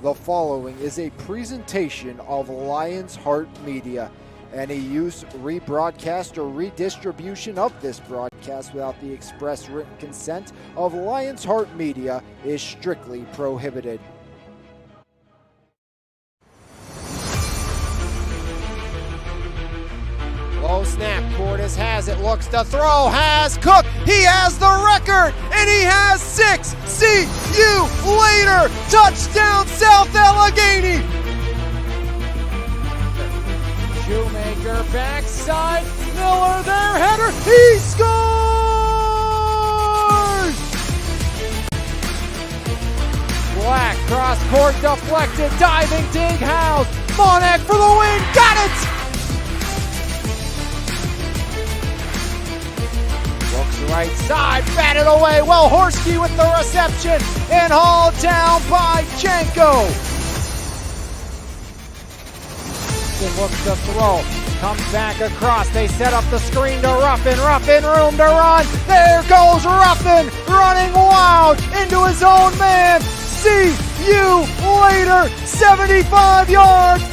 The following is a presentation of Lions Heart Media. Any use, rebroadcast, or redistribution of this broadcast without the express written consent of Lions Heart Media is strictly prohibited. Low snap, Cordes has it, looks to throw, has Cook, he has the record, and he has 6. See you later, touchdown South Allegheny. Shoemaker backside, Miller their header, he scores! Black cross court deflected, diving dig House, Monak for the win, got it! Looks right side, batted away. Well, Horsky with the reception and hauled down by Janko. Looks to throw, comes back across. They set up the screen to Ruffin. Ruffin room to run. There goes Ruffin running wild into his own man. See you later. 75 yards.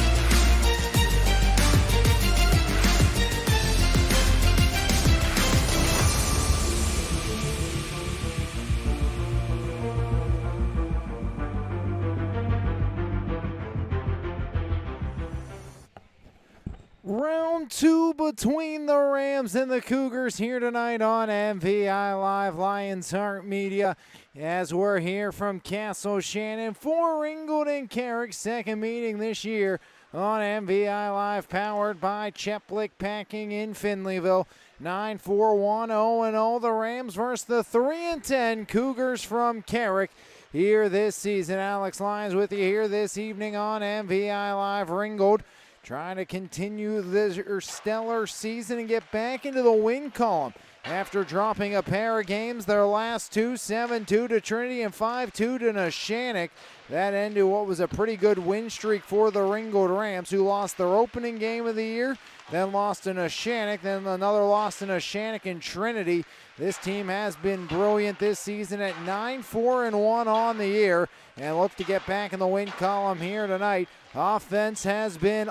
Round 2 between the Rams and the Cougars here tonight on MVI Live, Lions Heart Media, as we're here from Castle Shannon for Ringgold and Carrick, second meeting this year on MVI Live, powered by Cheplick Packing in Finleyville. 9-4-1, 0-0, the Rams versus the 3-10 Cougars from Carrick here this season. Alex Lyons with you here this evening on MVI Live. Ringgold trying to continue this stellar season and get back into the win column after dropping a pair of games. Their last two, 7-2 to Trinity and 5-2 to Neshannock. That ended what was a pretty good win streak for the Ringgold Rams, who lost their opening game of the year, then lost to Neshannock, then another loss to Neshannock and Trinity. This team has been brilliant this season at 9-4-1 on the year and look to get back in the win column here tonight. Offense has been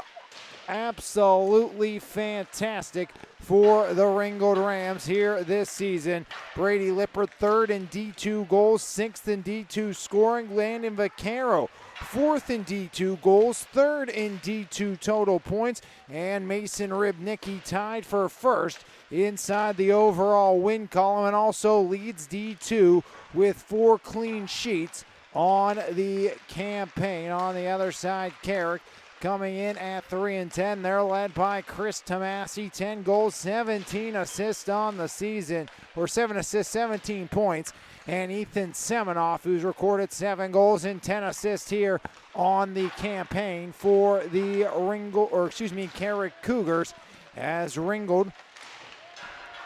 absolutely fantastic for the Ringgold Rams here this season. Brady Lippert, 3rd in D2 goals, 6th in D2 scoring. Landon Vaccaro, 4th in D2 goals, 3rd in D2 total points. And Mason Ribnicki tied for 1st inside the overall win column and also leads D2 with 4 clean sheets on the campaign. On the other side, Carrick coming in at 3-10. They're led by Chris Tomasi, 10 goals, 17 assists on the season, or 7 assists, 17 points. And Ethan Semenoff, who's recorded 7 goals and 10 assists here on the campaign for the Carrick Cougars, as Ringgold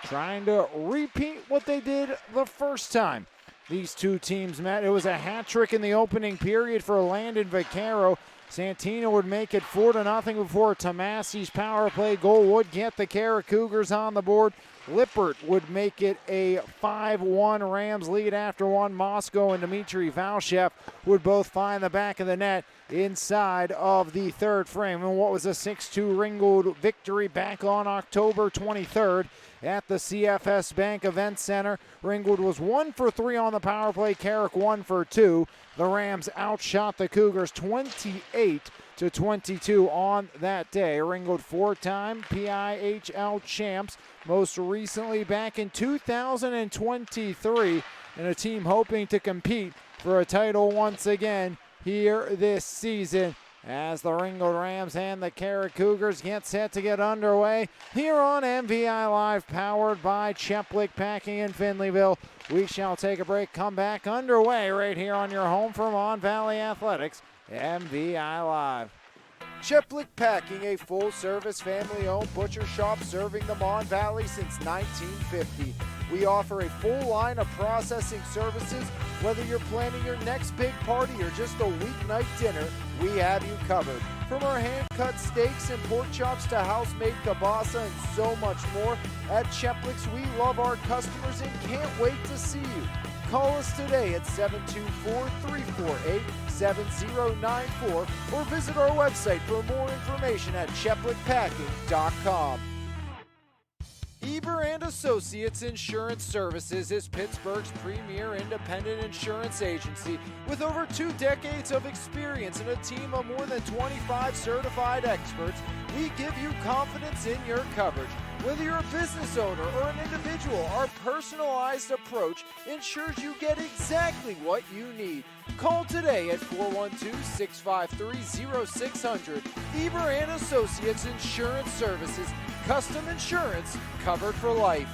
trying to repeat what they did the first time these two teams met. It was a hat trick in the opening period for Landon Vaccaro. Santino would make it 4-0 before Tomasi's power play goal would get the Carrick Cougars on the board. Lippert would make it a 5-1 Rams lead after one. Moscow and Dmitry Valshev would both find the back of the net inside of the third frame. And what was a 6-2 Ringgold victory back on October 23rd at the CFS Bank Event Center. Ringgold was 1 for 3 on the power play. Carrick 1 for 2. The Rams outshot the Cougars 28-22 on that day. Ringgold 4-time PIHL champs, most recently back in 2023, and a team hoping to compete for a title once again here this season, as the Ringgold Rams and the Carrick Cougars get set to get underway here on MVI Live, powered by Cheplick Packing in Finleyville. We shall take a break, come back underway right here on your home for Mon Valley Athletics, MVI Live. Cheplick Packing, a full-service, family-owned butcher shop serving the Mon Valley since 1950. We offer a full line of processing services. Whether you're planning your next big party or just a weeknight dinner, we have you covered. From our hand-cut steaks and pork chops to house-made kielbasa and so much more, at Cheplick's we love our customers and can't wait to see you. Call us today at 724-348-7094 or visit our website for more information at cheplickpacking.com. Eber and Associates Insurance Services is Pittsburgh's premier independent insurance agency with over 2 decades of experience and a team of more than 25 certified experts. We give you confidence in your coverage. Whether you're a business owner or an individual, our personalized approach ensures you get exactly what you need. Call today at 412-653-0600. Eber and Associates Insurance Services. Custom insurance covered for life.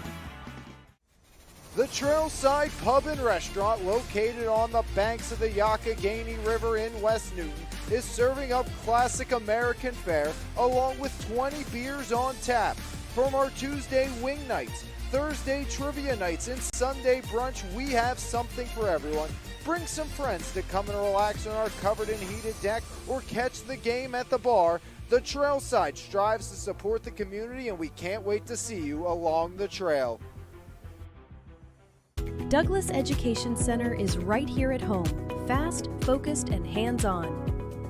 The Trailside Pub and Restaurant, located on the banks of the Youghiogheny River in West Newton, is serving up classic American fare along with 20 beers on tap. From our Tuesday wing nights, Thursday trivia nights, and Sunday brunch, we have something for everyone. Bring some friends to come and relax on our covered and heated deck or catch the game at the bar. The Trailside strives to support the community, and we can't wait to see you along the trail. Douglas Education Center is right here at home, fast, focused, and hands-on.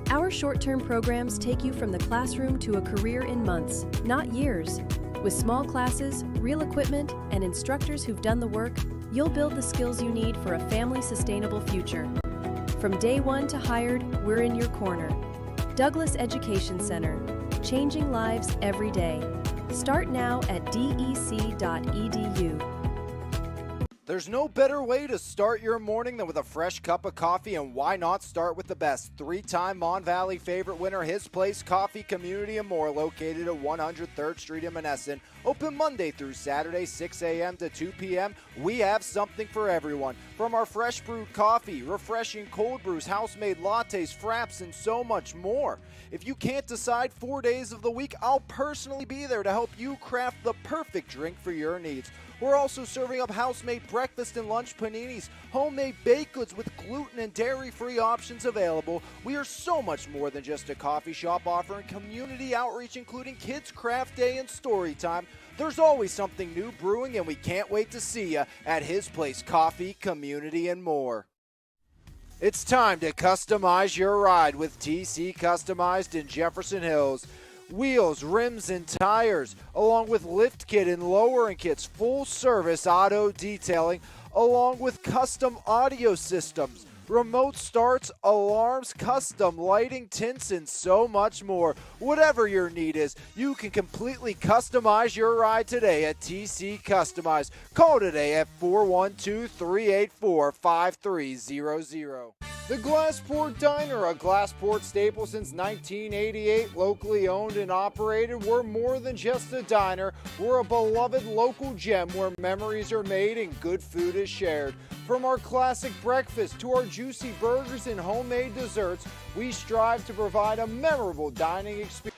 Our short-term programs take you from the classroom to a career in months, not years. With small classes, real equipment, and instructors who've done the work, you'll build the skills you need for a family-sustainable future. From day one to hired, we're in your corner. Douglas Education Center, changing lives every day. Start now at dec.edu. There's no better way to start your morning than with a fresh cup of coffee, and why not start with the best? 3-time Mon Valley favorite winner, His Place Coffee, Community and More, located at 103rd Street in Monessen. Open Monday through Saturday, 6 a.m. to 2 p.m. We have something for everyone. From our fresh brewed coffee, refreshing cold brews, house-made lattes, fraps, and so much more. If you can't decide 4 days of the week, I'll personally be there to help you craft the perfect drink for your needs. We're also serving up house-made breakfast and lunch paninis, homemade baked goods with gluten and dairy-free options available. We are so much more than just a coffee shop, offering community outreach, including Kids Craft Day and Story Time. There's always something new brewing, and we can't wait to see you at His Place Coffee, Community and More. It's time to customize your ride with TC Customized in Jefferson Hills. Wheels, rims, and tires, along with lift kit and lowering kits, full service auto detailing, along with custom audio systems, remote starts, alarms, custom lighting, tints, and so much more. Whatever your need is, you can completely customize your ride today at TC Customized. Call today at 412-384-5300. The Glassport Diner, a Glassport staple since 1988, locally owned and operated. We're more than just a diner. We're a beloved local gem where memories are made and good food is shared. From our classic breakfast to our juicy burgers and homemade desserts, we strive to provide a memorable dining experience.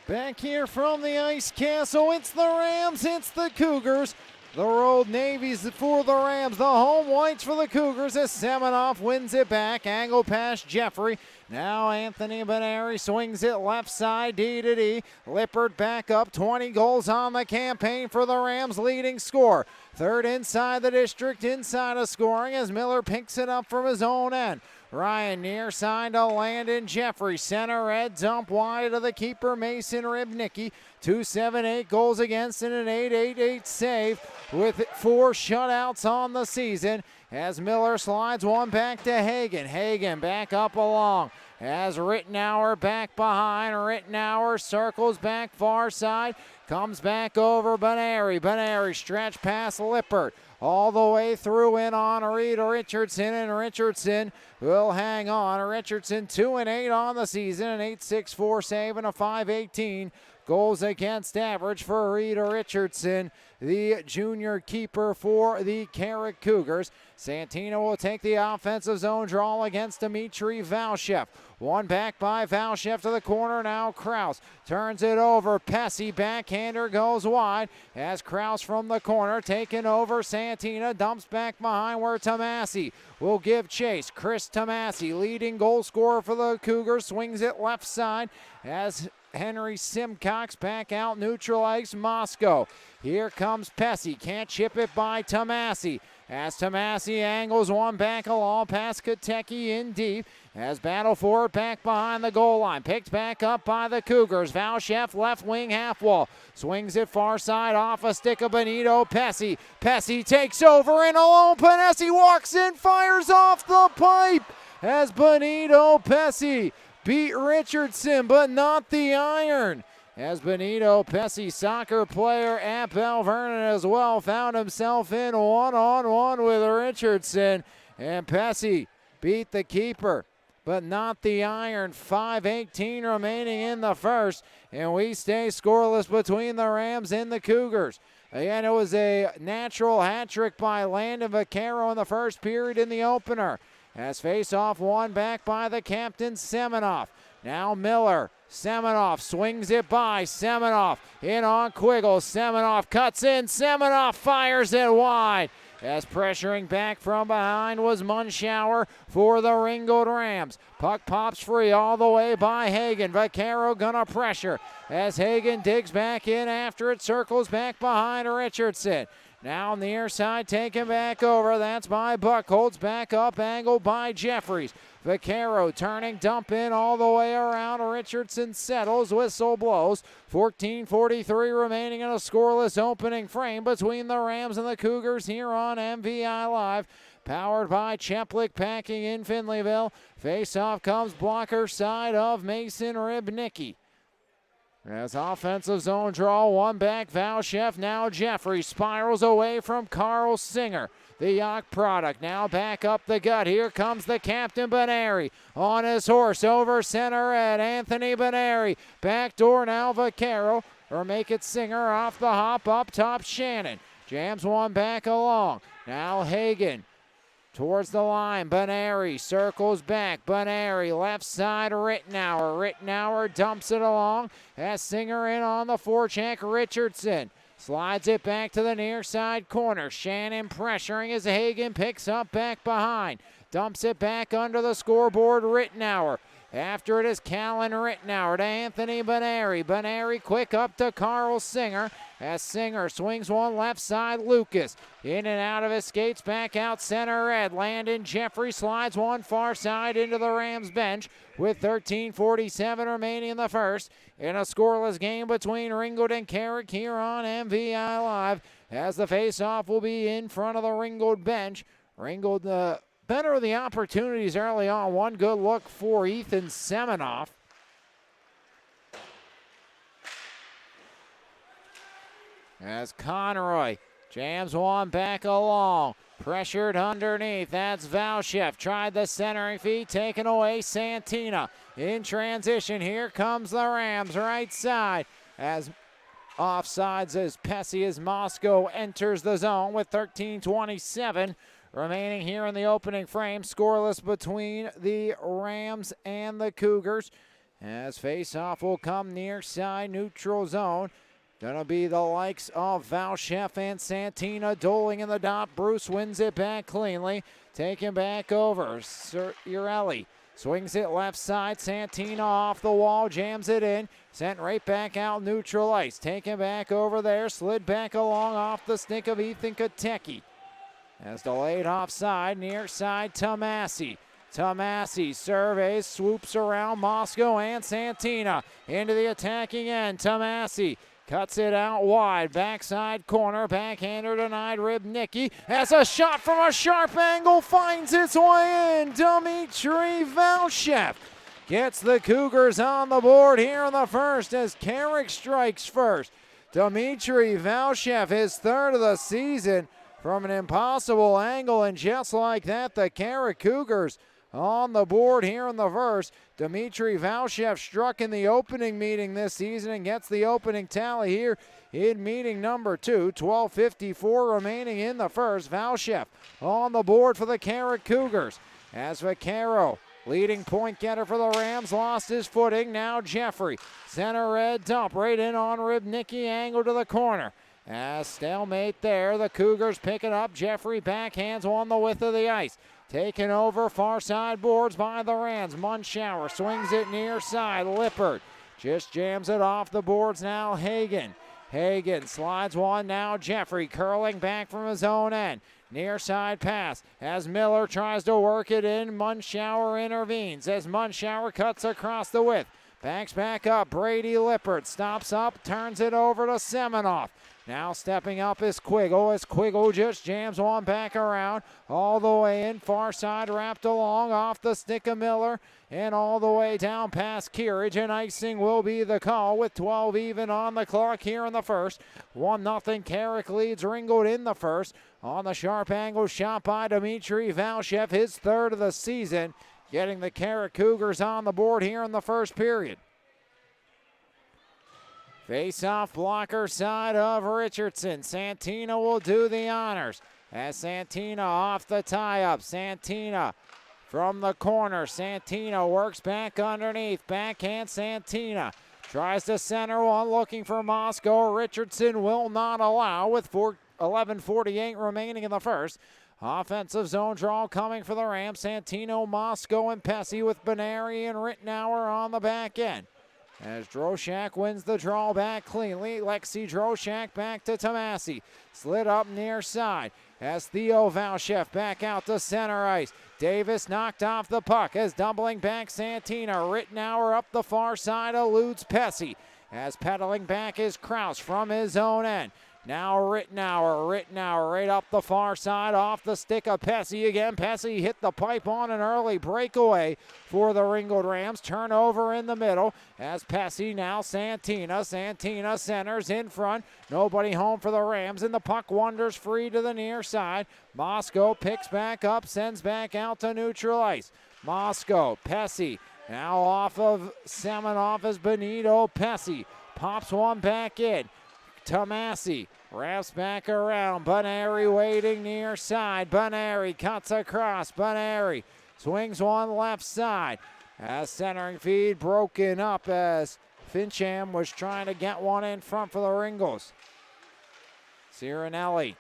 Back here from the Ice Castle, it's the Rams, it's the Cougars. The Road Navies for the Rams, the home whites for the Cougars as Semenoff wins it back. Angle past Jeffrey. Now Anthony Benary swings it left side, D to D. Lippert back up, 20 goals on the campaign for the Rams, leading scorer. Third inside the district, inside of scoring as Miller picks it up from his own end. Ryan near side to Landon Jeffrey. Center red dump wide of the keeper Mason Ribnicki. 2-7-8 goals against and an 8-8-8 save with 4 shutouts on the season as Miller slides one back to Hagen. Hagen back up along as Rittenauer back behind. Rittenauer circles back far side. Comes back over Benary. Benary stretch past Lippert. All the way through in on Rita Richardson, and Richardson will hang on. Richardson 2-8 on the season, an 8.64 save and a 5.18 goals against average for Rita Richardson, the junior keeper for the Carrick Cougars. Santino will take the offensive zone draw against Dmitry Valshev. One back by Valshev to the corner. Now Kraus turns it over. Pesci backhander goes wide as Kraus from the corner taking over. Santina dumps back behind where Tomasi will give chase. Chris Tomasi, leading goal scorer for the Cougars, swings it left side as Henry Simcox back out, neutralized Moscow. Here comes Pesci, can't chip it by Tomasi As Tomasi angles one back along past Kateki in deep. As battle for it back behind the goal line. Picked back up by the Cougars. Valchef left wing half wall. Swings it far side off a stick of Benito Pesci. Pesci takes over and alone. Panesi walks in, fires off the pipe. As Benito Pesci beat Richardson, but not the iron. As Benito Pesci, soccer player at Bell Vernon as well, found himself in one-on-one with Richardson. And Pesci beat the keeper, but not the iron. 5:18 remaining in the first, and we stay scoreless between the Rams and the Cougars. Again, it was a natural hat trick by Landon Vaquero in the first period in the opener. As face-off won back by the captain, Semenoff. Now Miller. Semenoff swings it by. Semenoff in on Quiggle. Semenoff cuts in. Semenoff fires it wide. As pressuring back from behind was Munschauer for the Ringgold Rams. Puck pops free all the way by Hagen. Vaquero gonna pressure as Hagen digs back in after it, circles back behind Richardson. Now near side taken back over. That's by Buck. Holds back up, angled by Jeffries. Vaquero turning, dump in all the way around. Richardson settles, whistle blows. 14:43 remaining in a scoreless opening frame between the Rams and the Cougars here on MVI Live. Powered by Cheplik Packing in Finleyville. Face-off comes blocker side of Mason Ribnicki. As offensive zone draw, one back, Valchef, now Jeffrey spirals away from Carl Singer. The Yacht product now back up the gut. Here comes the captain, Benary, on his horse over center at Anthony Benary. Backdoor now Vaquero, or make it Singer off the hop up top Shannon. Jams one back along. Now Hagen. Towards the line, Benary circles back. Benary left side, Rittenauer. Rittenauer dumps it along as Singer in on the forecheck. Richardson slides it back to the near side corner. Shannon pressuring as Hagen picks up back behind. Dumps it back under the scoreboard, Rittenauer. After it is Callan Rittenauer to Anthony Benary. Benary quick up to Carl Singer as Singer swings one left side. Lucas in and out of his skates back out center red. Landon Jeffrey slides one far side into the Rams bench with 13:47 remaining in the first. In a scoreless game between Ringgold and Carrick here on MVI Live, as the face-off will be in front of the Ringgold bench. Ringgold better of the opportunities early on. One good look for Ethan Semenoff. As Conroy jams one back along. Pressured underneath. That's Valchef. Tried the centering feed. Taken away. Santina in transition. Here comes the Rams right side. As offsides as Pesci as Moscow enters the zone with 13:27 remaining here in the opening frame. Scoreless between the Rams and the Cougars. As face-off will come near side neutral zone. Gonna be the likes of Valchef and Santina doling in the dot. Bruce wins it back cleanly. Taken back over. Urelli swings it left side. Santina off the wall, jams it in. Sent right back out neutral ice. Taken back over there. Slid back along off the stick of Ethan Kateki. As delayed offside, near side, Tomasi. Tomasi surveys, swoops around Moscow and Santina. Into the attacking end, Tomasi cuts it out wide. Backside corner, backhander denied, Ribnicki. As a shot from a sharp angle finds its way in. Dmitry Valchef gets the Cougars on the board here in the first as Carrick strikes first. Dmitry Valchef, his third of the season, from an impossible angle, and just like that, the Carrick Cougars on the board here in the first. Dmitry Valchef struck in the opening meeting this season and gets the opening tally here in meeting number 2. 12:54 remaining in the first. Valchef on the board for the Carrick Cougars. As Vaquero, leading point getter for the Rams, lost his footing. Now Jeffrey, center red dump right in on Ribnicki, angle to the corner. As stalemate there, the Cougars pick it up. Jeffrey backhands on the width of the ice. Taken over far side boards by the Rams. Munschauer swings it near side. Lippert just jams it off the boards now. Hagen slides one now. Jeffrey curling back from his own end. Near side pass as Miller tries to work it in. Munschauer intervenes as Munschauer cuts across the width. Backs back up. Brady Lippert stops up, turns it over to Semenoff. Now stepping up is Quiggle as Quiggle just jams one back around. All the way in, far side wrapped along off the stick of Miller. And all the way down past Carrick, and icing will be the call with 12 even on the clock here in the first. 1-0 Carrick leads Ringgold in the first. On the sharp angle shot by Dmitry Valshev, his third of the season, getting the Carrick Cougars on the board here in the first period. Face-off blocker side of Richardson. Santina will do the honors as Santina off the tie-up. Santina from the corner. Santina works back underneath. Backhand Santina. Tries to center one, looking for Moscow. Richardson will not allow with 11:48 remaining in the first. Offensive zone draw coming for the Rams. Santino, Moscow, and Pesci with Benary and Rittenauer on the back end. As Droshak wins the draw back cleanly. Lexi Droshak back to Tomasi. Slid up near side as Theo Valshev back out to center ice. Davis knocked off the puck as doubling back Santina. Rittenauer up the far side eludes Pesci. As pedaling back is Kraus from his own end. Now Rittenauer right up the far side off the stick of Pesci again. Pesci hit the pipe on an early breakaway for the Ringgold Rams. Turnover in the middle as Pesci now Santina. Santina centers in front. Nobody home for the Rams and the puck wanders free to the near side. Moscow picks back up, sends back out to neutral ice. Moscow, Pesci now off of Semenoff as Benito Pesci pops one back in. Tomasi wraps back around. Benary waiting near side. Benary cuts across. Benary swings one left side. As centering feed broken up as Fincham was trying to get one in front for the Ringgolds. Cirinelli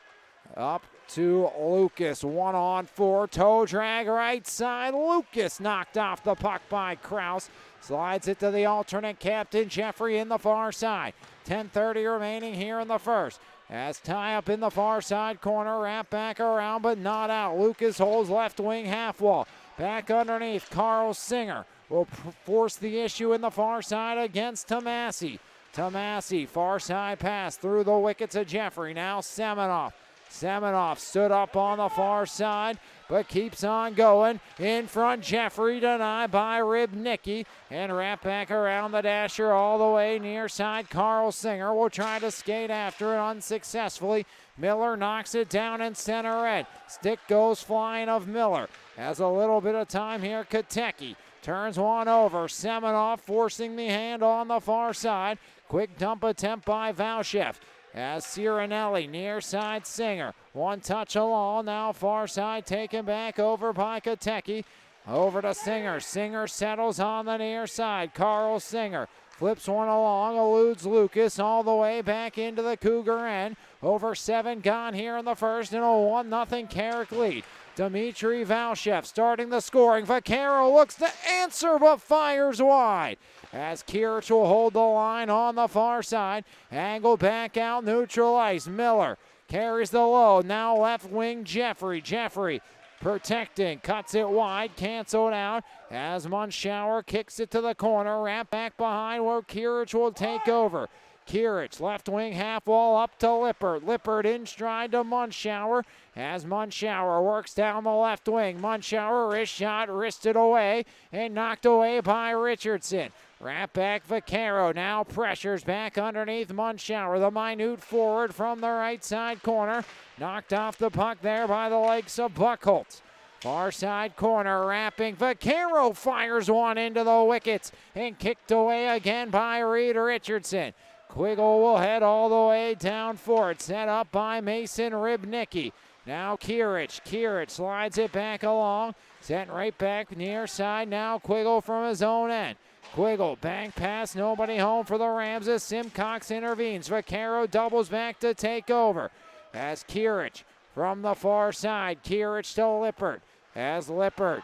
up to Lucas. 1-on-4. Toe drag right side. Lucas knocked off the puck by Kraus. Slides it to the alternate captain, Jeffrey, in the far side. 10:30 remaining here in the first. As tie up in the far side corner, wrap back around, but not out. Lucas holds left wing half wall. Back underneath, Carl Singer will force the issue in the far side against Tomasi. Tomasi, far side pass through the wickets of Jeffrey. Now Semenoff. Semenoff stood up on the far side, but keeps on going. In front, Jeffrey denied by Ribnicki. And wrap back around the dasher all the way near side. Carl Singer will try to skate after it unsuccessfully. Miller knocks it down in center end. Stick goes flying of Miller. Has a little bit of time here, Katecki. Turns one over. Semenoff forcing the hand on the far side. Quick dump attempt by Valshev. As Cirinelli near side Singer. One touch along, now far side taken back over by Katecki. Over to Singer. Singer settles on the near side. Carl Singer flips one along, eludes Lucas all the way back into the Cougar end. Over 7 gone here in the first and a 1-0 Carrick lead. Dmitry Valshev starting the scoring. Vaquero looks to answer but fires wide. As Kirich will hold the line on the far side. Angle back out, neutral ice. Miller carries the load. Now left wing Jeffrey. Jeffrey protecting, cuts it wide, canceled out. As Munschauer kicks it to the corner. Wrap back behind where Kirich will take over. Kirich, left wing half wall up to Lippert. Lippert in stride to Munschauer as Munschauer works down the left wing. Munschauer wrist shot, wristed away and knocked away by Richardson. Wrap back Vaquero now pressures back underneath Munschauer. The minute forward from the right side corner. Knocked off the puck there by the legs of Buchholz. Far side corner, wrapping. Vaquero fires one into the wickets and kicked away again by Reed Richardson. Quiggle will head all the way down for it. Set up by Mason Ribnicki. Now Kirich. Kirich slides it back along. Sent right back near side. Now Quiggle from his own end. Quiggle, bank pass, nobody home for the Rams as Simcox intervenes. Vaquero doubles back to take over. As Kirich from the far side. Kirich to Lippert. As Lippert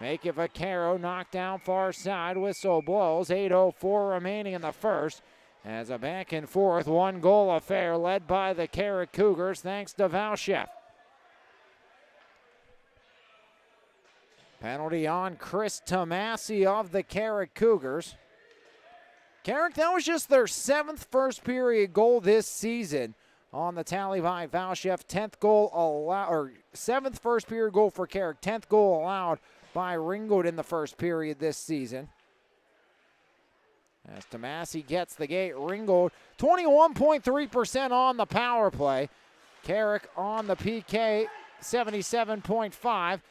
make it Vaquero knocked down far side. Whistle blows. 8:04 remaining in the first. As a back and forth, 1-goal affair led by the Carrick Cougars thanks to Valshev. Penalty on Chris Tomasi of the Carrick Cougars. Carrick, that was just their 7th first period goal this season on the tally by Valchef. 10th goal allowed, or 7th first period goal for Carrick. 10th goal allowed by Ringgold in the first period this season. As Tomasi gets the gate, Ringgold 21.3% on the power play. Carrick on the PK, 77.5.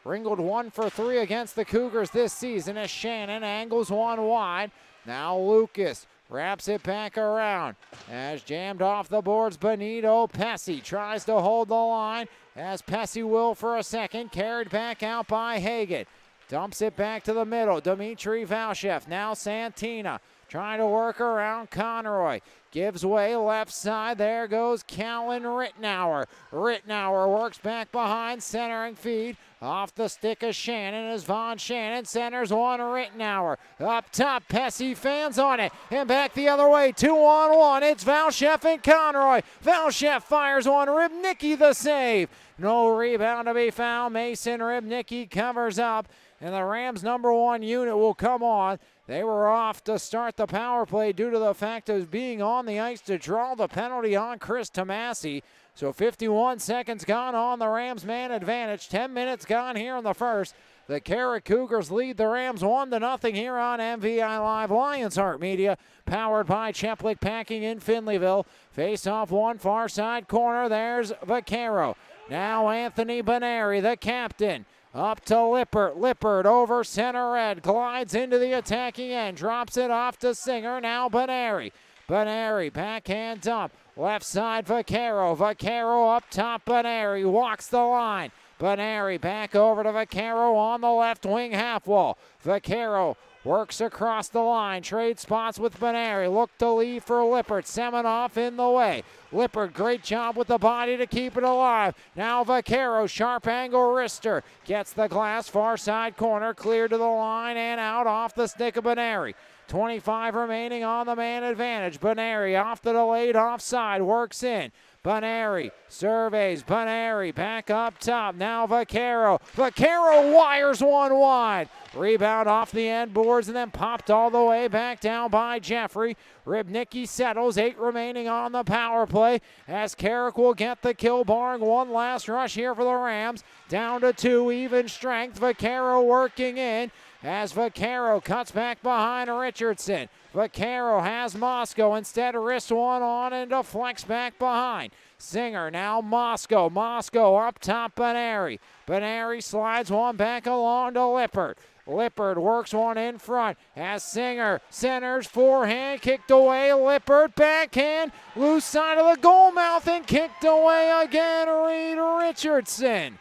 Ringgold 1 for 3 against the Cougars this season as Shannon angles one wide. Now Lucas wraps it back around. As jammed off the boards, Benito Pesci tries to hold the line as Pesci will for a second. Carried back out by Hagan. Dumps it back to the middle. Dmitry Valchef. Now Santina trying to work around Conroy. Gives way left side. There goes Callan Rittenauer. Rittenauer works back behind, centering feed. Off the stick of Shannon as Von Shannon centers one. Rittenauer up top. Pesci fans on it. And back the other way. 2-on-1. It's Valchef and Conroy. Valchef fires one. Rybnicki the save. No rebound to be found. Mason Rybnicki covers up. And the Rams' #1 unit will come on. They were off to start the power play due to the fact of being on the ice to draw the penalty on Chris Tomasi. So 51 seconds gone on the Rams' man advantage. 10 minutes gone here in the first. The Carrick Cougars lead the Rams 1-0 here on MVI Live. Lions Heart Media, powered by Cheplik Packing in Finleyville. Face off one far side corner. There's Vaquero. Now Anthony Benary, the captain. Up to Lippert. Lippert over center red. Glides into the attacking end. Drops it off to Singer. Now Benary. Benary backhand dump. Left side Vaquero. Vaquero up top. Benary walks the line. Benary back over to Vaquero on the left wing half wall. Vaquero works across the line. Trade spots with Benary. Look to leave for Lippert. Semenoff in the way. Lippert, great job with the body to keep it alive. Now Vaquero, sharp angle wrister. Gets the glass, far side corner, clear to the line and out off the stick of Benary. 25 remaining on the man advantage. Benary off the delayed offside, works in. Benary surveys. Benary back up top. Now Vaquero. Vaquero wires one wide. Rebound off the end boards and then popped all the way back down by Jeffrey. Rybnicki settles. 8 remaining on the power play as Carrick will get the kill, barring one last rush here for the Rams. Down to 2, even strength. Vaquero working in as Vaquero cuts back behind Richardson. Vaquero has Moscow. Instead, wrist one on and deflects back behind. Singer, now Moscow. Moscow up top, Benary. Benary slides one back along to Lippert. Lippert works one in front as Singer centers, forehand, kicked away. Lippert backhand, loose side of the goal mouth and kicked away again. Reed Richardson.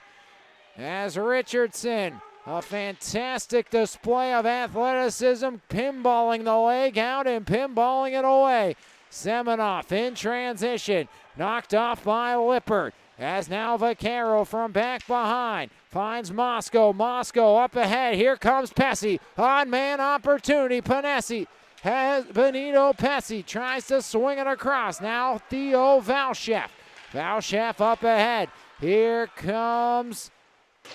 As Richardson, a fantastic display of athleticism, pinballing the leg out and pinballing it away. Semenoff in transition, knocked off by Lippert. As now Vaquero from back behind finds Moscow. Moscow up ahead. Here comes Pesci. Odd man opportunity. Panesi has Benito Pesci. Tries to swing it across. Now Theo Valchef. Valchef up ahead. Here comes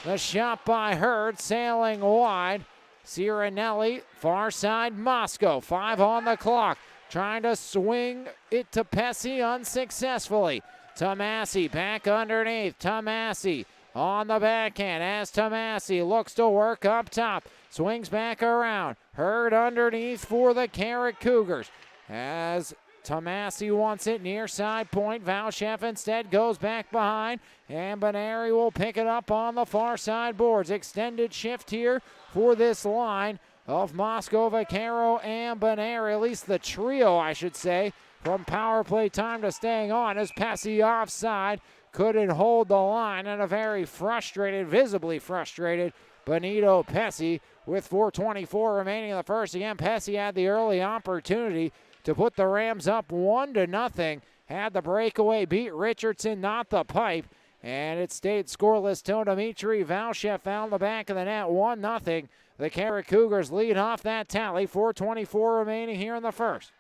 the shot by Hurd, sailing wide. Cirinelli, far side Moscow. 5 on the clock. Trying to swing it to Pesci unsuccessfully. Tomasi back underneath. Tomasi on the backhand as Tomasi looks to work up top. Swings back around. Hurd underneath for the Carrick Cougars. As Tomasi wants it near side point. Valchef instead goes back behind. And Benary will pick it up on the far side boards. Extended shift here for this line of Moscow, Vaquero, and Benary. At least the trio, I should say. From power play time to staying on as Pesci offside. Couldn't hold the line, and a very frustrated, visibly frustrated Benito Pesci with 4:24 remaining in the first. Again, Pesci had the early opportunity to put the Rams up 1-0. Had the breakaway, beat Richardson, not the pipe, and it stayed scoreless till Dmitry Valchef found the back of the net. 1-0. The Carrick Cougars lead off that tally. 4:24 remaining here in the first.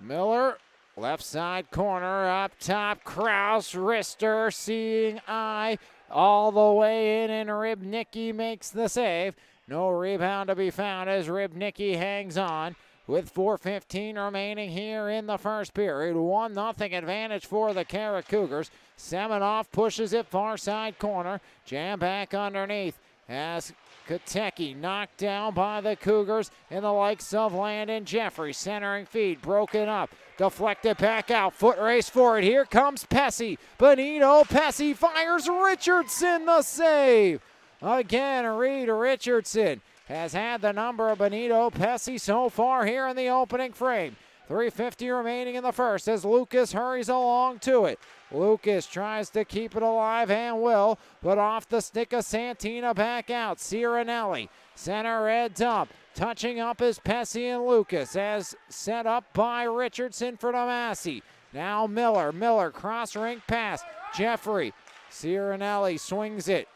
Miller Left side corner, up top, Kraus, wrister, seeing eye, all the way in, and Rybnicki makes the save. No rebound to be found as Rybnicki hangs on with 4:15 remaining here in the first period. 1-0 advantage for the Carrick Cougars. Semenoff pushes it far side corner, jam back underneath as Katecki knocked down by the Cougars in the likes of Landon Jeffrey. Centering feed broken up. Deflected back out. Foot race for it. Here comes Pesce. Benito Pesce fires Richardson the save. Again, Reed Richardson has had the number of Benito Pesce so far here in the opening frame. 3:50 remaining in the first as Lucas hurries along to it. Lucas tries to keep it alive and will, but off the stick of Santina back out. Cirinelli, center red dump. Touching up is Pesce and Lucas as set up by Richardson for Damasi. Now Miller cross rink pass. Jeffrey, Cirinelli swings it.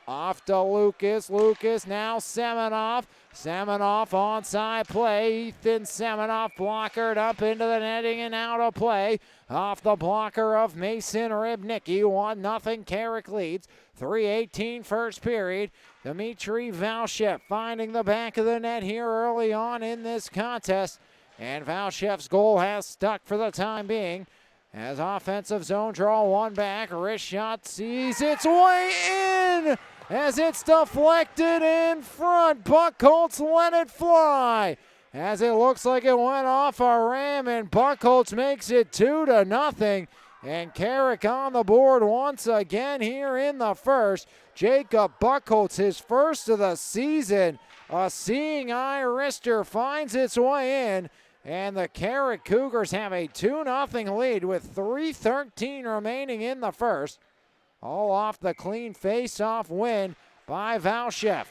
Off to Lucas now Semenoff. Semenoff onside play. Ethan Semenoff blockered up into the netting and out of play. Off the blocker of Mason Rybnicki. 1-0 Carrick leads. 3:18 first period. Dmitry Valshev finding the back of the net here early on in this contest. And Valshev's goal has stuck for the time being. As offensive zone draw one back. Wrist shot sees its way in as it's deflected in front. Buckholz let it fly as it looks like it went off a ram, and Buckholz makes it 2-0. And Carrick on the board once again here in the first. Jacob Buckholz, his first of the season. A seeing eye wrister finds its way in. And the Carrick Cougars have a 2-0 lead with 3:13 remaining in the first. All off the clean face-off win by Valshev.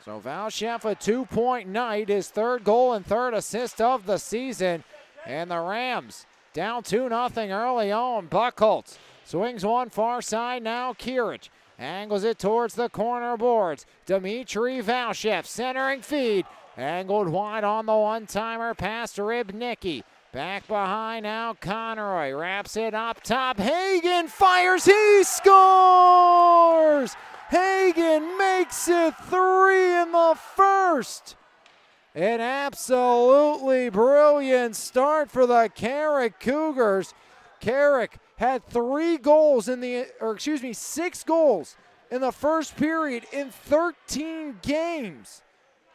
So Valshev a 2-point night, his third goal and third assist of the season. And the Rams down 2-0 early on. Buckholz swings one far side, now Carrick angles it towards the corner boards. Dmitry Valshev centering feed. Angled wide on the one-timer past Rybnicki. Back behind now Conroy. Wraps it up top. Hagen fires. He scores! Hagen makes it 3 in the first. An absolutely brilliant start for the Carrick Cougars. Carrick had 6 goals in the first period in 13 games.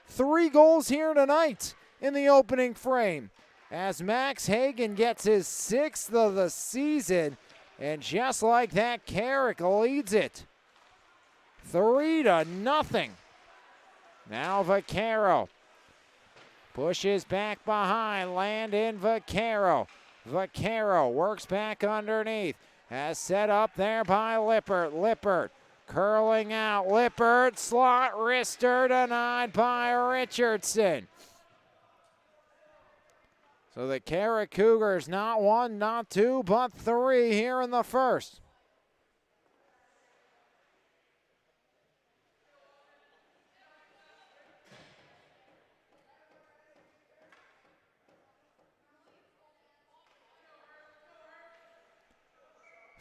3 goals here tonight in the opening frame as Max Hagen gets his 6th of the season. And just like that, Carrick leads it 3-0. Now Vaccaro pushes back behind. Landon Vaccaro. Vaccaro works back underneath. As set up there by Lippert. Lippert curling out. Lippert slot wrister denied by Richardson. So the Carrick Cougars not 1, not 2, but 3 here in the first.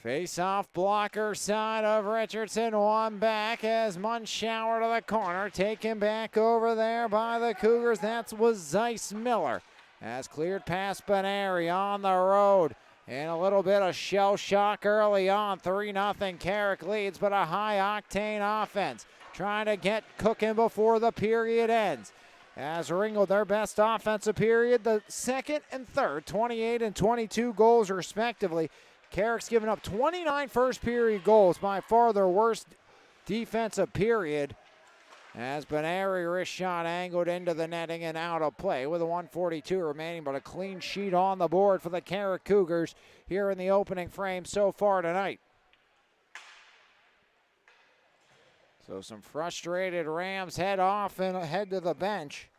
Face-off blocker side of Richardson, one back as Munschauer to the corner, taken back over there by the Cougars. That was Zeiss Miller. As cleared past Benary on the road. And a little bit of shell shock early on. 3-0 Carrick leads, but a high-octane offense. Trying to get cooking before the period ends. As Ringgold, their best offensive period, the second and third, 28 and 22 goals respectively. Carrick's given up 29 first period goals, by far their worst defensive period. As Benary wrist shot angled into the netting and out of play with a 1:42 remaining, but a clean sheet on the board for the Carrick Cougars here in the opening frame so far tonight. So some frustrated Rams head off and head to the bench.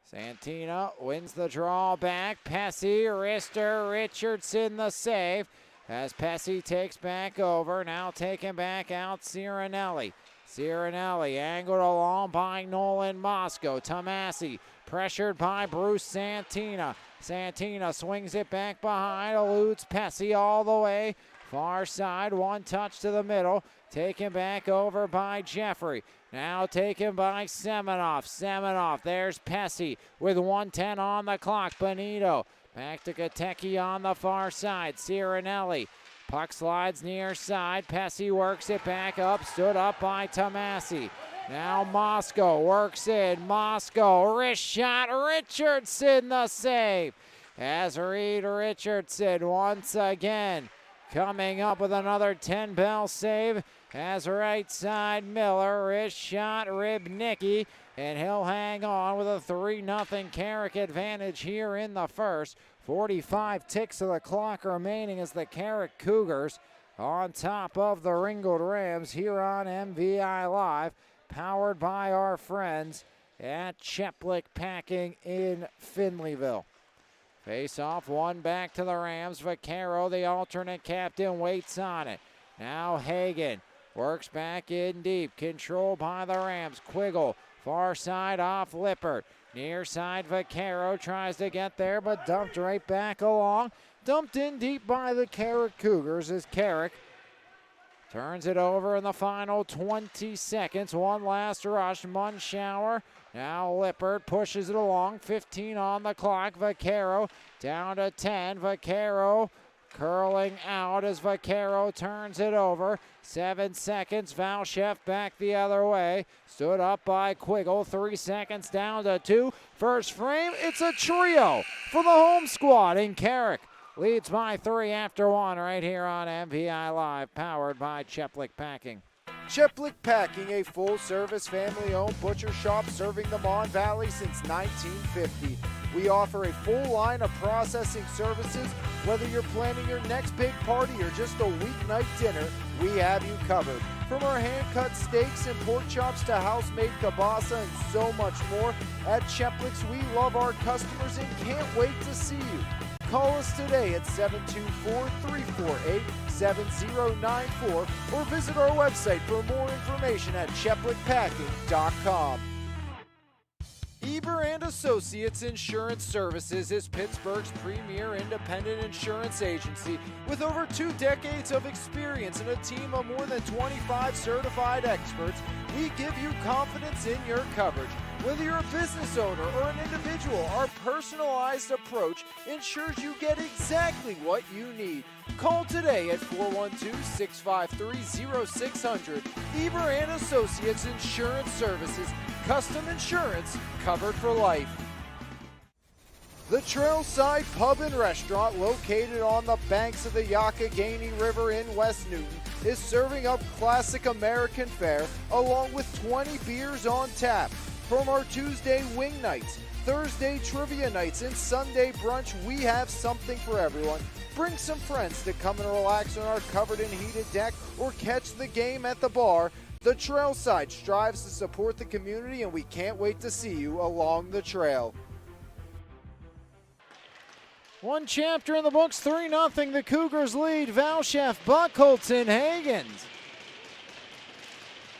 Santina wins the draw back. Pesce, wrister, Richardson the save. as Pesci takes back over. Now taking back out Cirinelli. Cirinelli angled along by Nolan Mosco. Tomasi pressured by Bruce Santina. Santina swings it back behind, eludes Pesci all the way. Far side, one touch to the middle. Taken back over by Jeffrey. Now taken by Semenoff. Semenoff, there's Pesci with 1:10 on the clock. Benito back to Katecki on the far side. Cirinelli. Puck slides near side. Pesci works it back up. Stood up by Tomasi. Now Mosco works in. Mosco, wrist shot. Richardson the save. As Reed Richardson once again coming up with another 10-bell save. As right side Miller, wrist shot Ribnicki. And he'll hang on with a 3-0 Carrick advantage here in the first. 45 ticks of the clock remaining as the Carrick Cougars on top of the Ringgold Rams here on MVI Live, powered by our friends at Cheplick Packing in Finleyville. Face off, one back to the Rams. Vaccaro, the alternate captain, waits on it. Now Hagan works back in deep, controlled by the Rams. Quiggle, far side off Lippert. Near side, Vaccaro tries to get there, but dumped right back along. Dumped in deep by the Carrick Cougars as Carrick turns it over in the final 20 seconds. One last rush, Munschauer. Now Lippert pushes it along, 15 on the clock. Vaccaro down to 10. Vaccaro curling out as Vaccaro turns it over. 7 seconds, Valchef back the other way. Stood up by Quiggle, 3 seconds down to 2. First frame, it's a trio for the home squad in Carrick. Leads by 3 after 1 right here on MVI Live, powered by Cheplick Packing. Cheplick Packing, a full-service family-owned butcher shop serving the Mon Valley since 1950. We offer a full line of processing services. Whether you're planning your next big party or just a weeknight dinner, we have you covered. From our hand-cut steaks and pork chops to house-made kielbasa and so much more, at Cheplick's we love our customers and can't wait to see you. Call us today at 724-348-7094 or visit our website for more information at cheplickpacking.com. Eber and Associates Insurance Services is Pittsburgh's premier independent insurance agency with over 2 decades of experience and a team of more than 25 certified experts. We give you confidence in your coverage. Whether you're a business owner or an individual, our personalized approach ensures you get exactly what you need. Call today at 412-653-0600. Eber and Associates Insurance Services. Custom insurance covered for life. The Trailside Pub and Restaurant, located on the banks of the Youghiogheny River in West Newton, is serving up classic American fare along with 20 beers on tap. From our Tuesday wing nights, Thursday trivia nights, and Sunday brunch, we have something for everyone. Bring some friends to come and relax on our covered and heated deck or catch the game at the bar. The Trailside strives to support the community, and we can't wait to see you along the trail. One chapter in the books, 3-0. The Cougars lead. Valchef, Buchholz, and Hagens.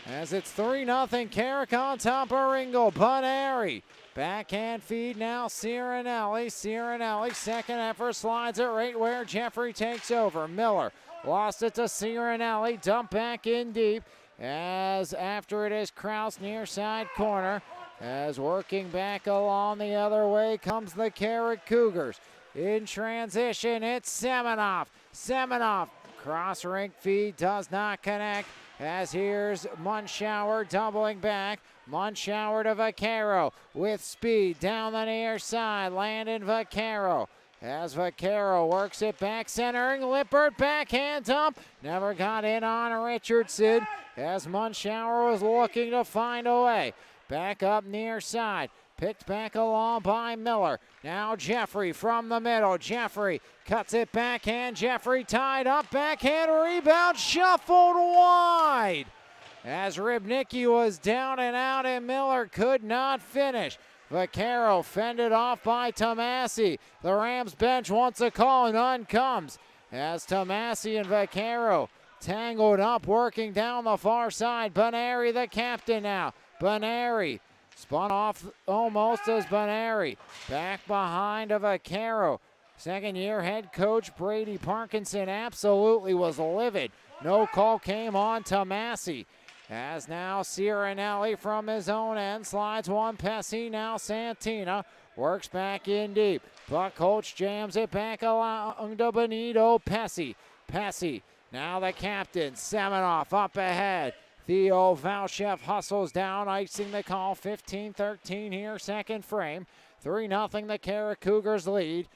As it's 3-0, Carrick on top of Ringgold. Paneri, backhand feed now, Cirinelli. Cirinelli, second effort, slides it right where Jeffrey takes over. Miller lost it to Cirinelli, dump back in deep. As after it is Kraus near side corner. As working back along the other way comes the Carrick Cougars. In transition, it's Semenoff. Semenoff, cross rink feed, does not connect. As here's Munschauer doubling back. Munschauer to Vaccaro with speed down the near side. Landon Vaccaro. As Vaccaro works it back, centering. Lippert backhand dump. Never got in on Richardson. As Munschauer was looking to find a way. Back up near side. Picked back along by Miller. Now Jeffrey from the middle. Jeffrey cuts it backhand. Jeffrey tied up. Backhand rebound. Shuffled wide. As Ribnicki was down and out and Miller could not finish. Vaccaro fended off by Tomasi. The Rams bench wants a call. None comes. as Tomasi and Vaquero tangled up, working down the far side. Baneri, the captain now. Baneri spun off almost as Baneri. Back behind of Vaquero. Second-year head coach Brady Parkinson absolutely was livid. No call came on Tomasi. As now Cirinelli from his own end slides one. Pesci, now Santina works back in deep. Buckholz jams it back along to Benito. Pesci, now the captain. Semenoff up ahead. Theo Valchef hustles down, icing the call. 15-13 here, second frame. 3-0 the Carrick Cougars lead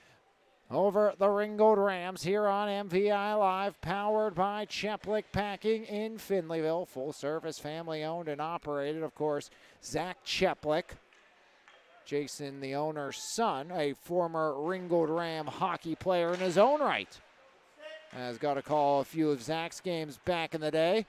over the Ringgold Rams here on MVI Live, powered by Cheplick Packing in Finleyville. Full service, family owned and operated. Of course, Zach Cheplick, Jason, the owner's son, a former Ringgold Ram hockey player in his own right. Has got to call a few of Zach's games back in the day.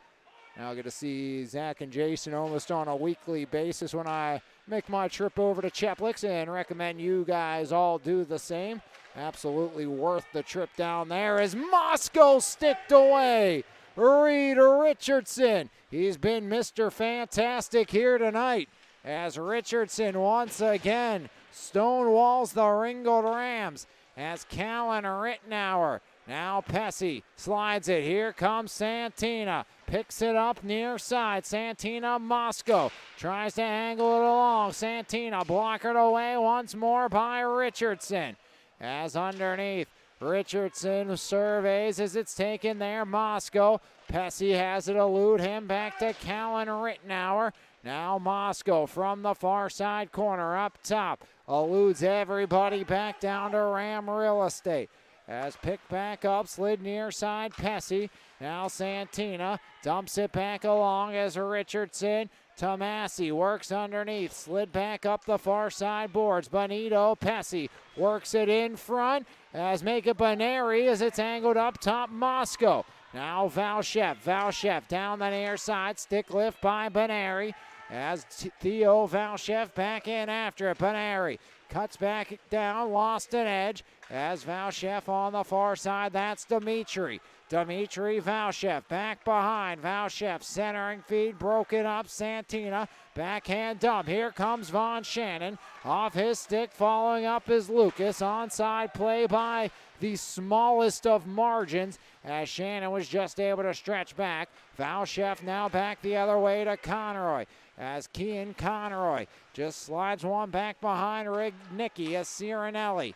Now I get to see Zach and Jason almost on a weekly basis when I make my trip over to Cheplick's, and recommend you guys all do the same. Absolutely worth the trip down there as Moscow sticked away. Reed Richardson, he's been Mr. Fantastic here tonight as Richardson once again stonewalls the Ringgold Rams as Callan Rittenauer. Now Pesci slides it. Here comes Santina. Picks it up near side. Santina, Moscow tries to angle it along. Santina blockered away once more by Richardson. As underneath, Richardson surveys as it's taken there. Moscow. Pesci has it elude him back to Callan Rittenauer. Now Moscow from the far side corner up top. Eludes everybody back down to Ram Real Estate. As picked back up, slid near side, Pesci. Now Santina dumps it back along as Richardson. Tomasi works underneath, slid back up the far side boards. Benito, Pesci works it in front as make it Baneri as it's angled up top, Moscow. Now Valchef down the near side, stick lift by Baneri as Theo Valchef back in after it. Baneri cuts back down, lost an edge as Valchef on the far side. That's Dimitri Valchef back behind. Valchef centering feed broken up. Santina backhand dump. Here comes Von Shannon off his stick. Following up is Lucas. Onside play by the smallest of margins as Shannon was just able to stretch back. Valchef now back the other way to Conroy as Kean Conroy just slides one back behind Rignicki as Cirinelli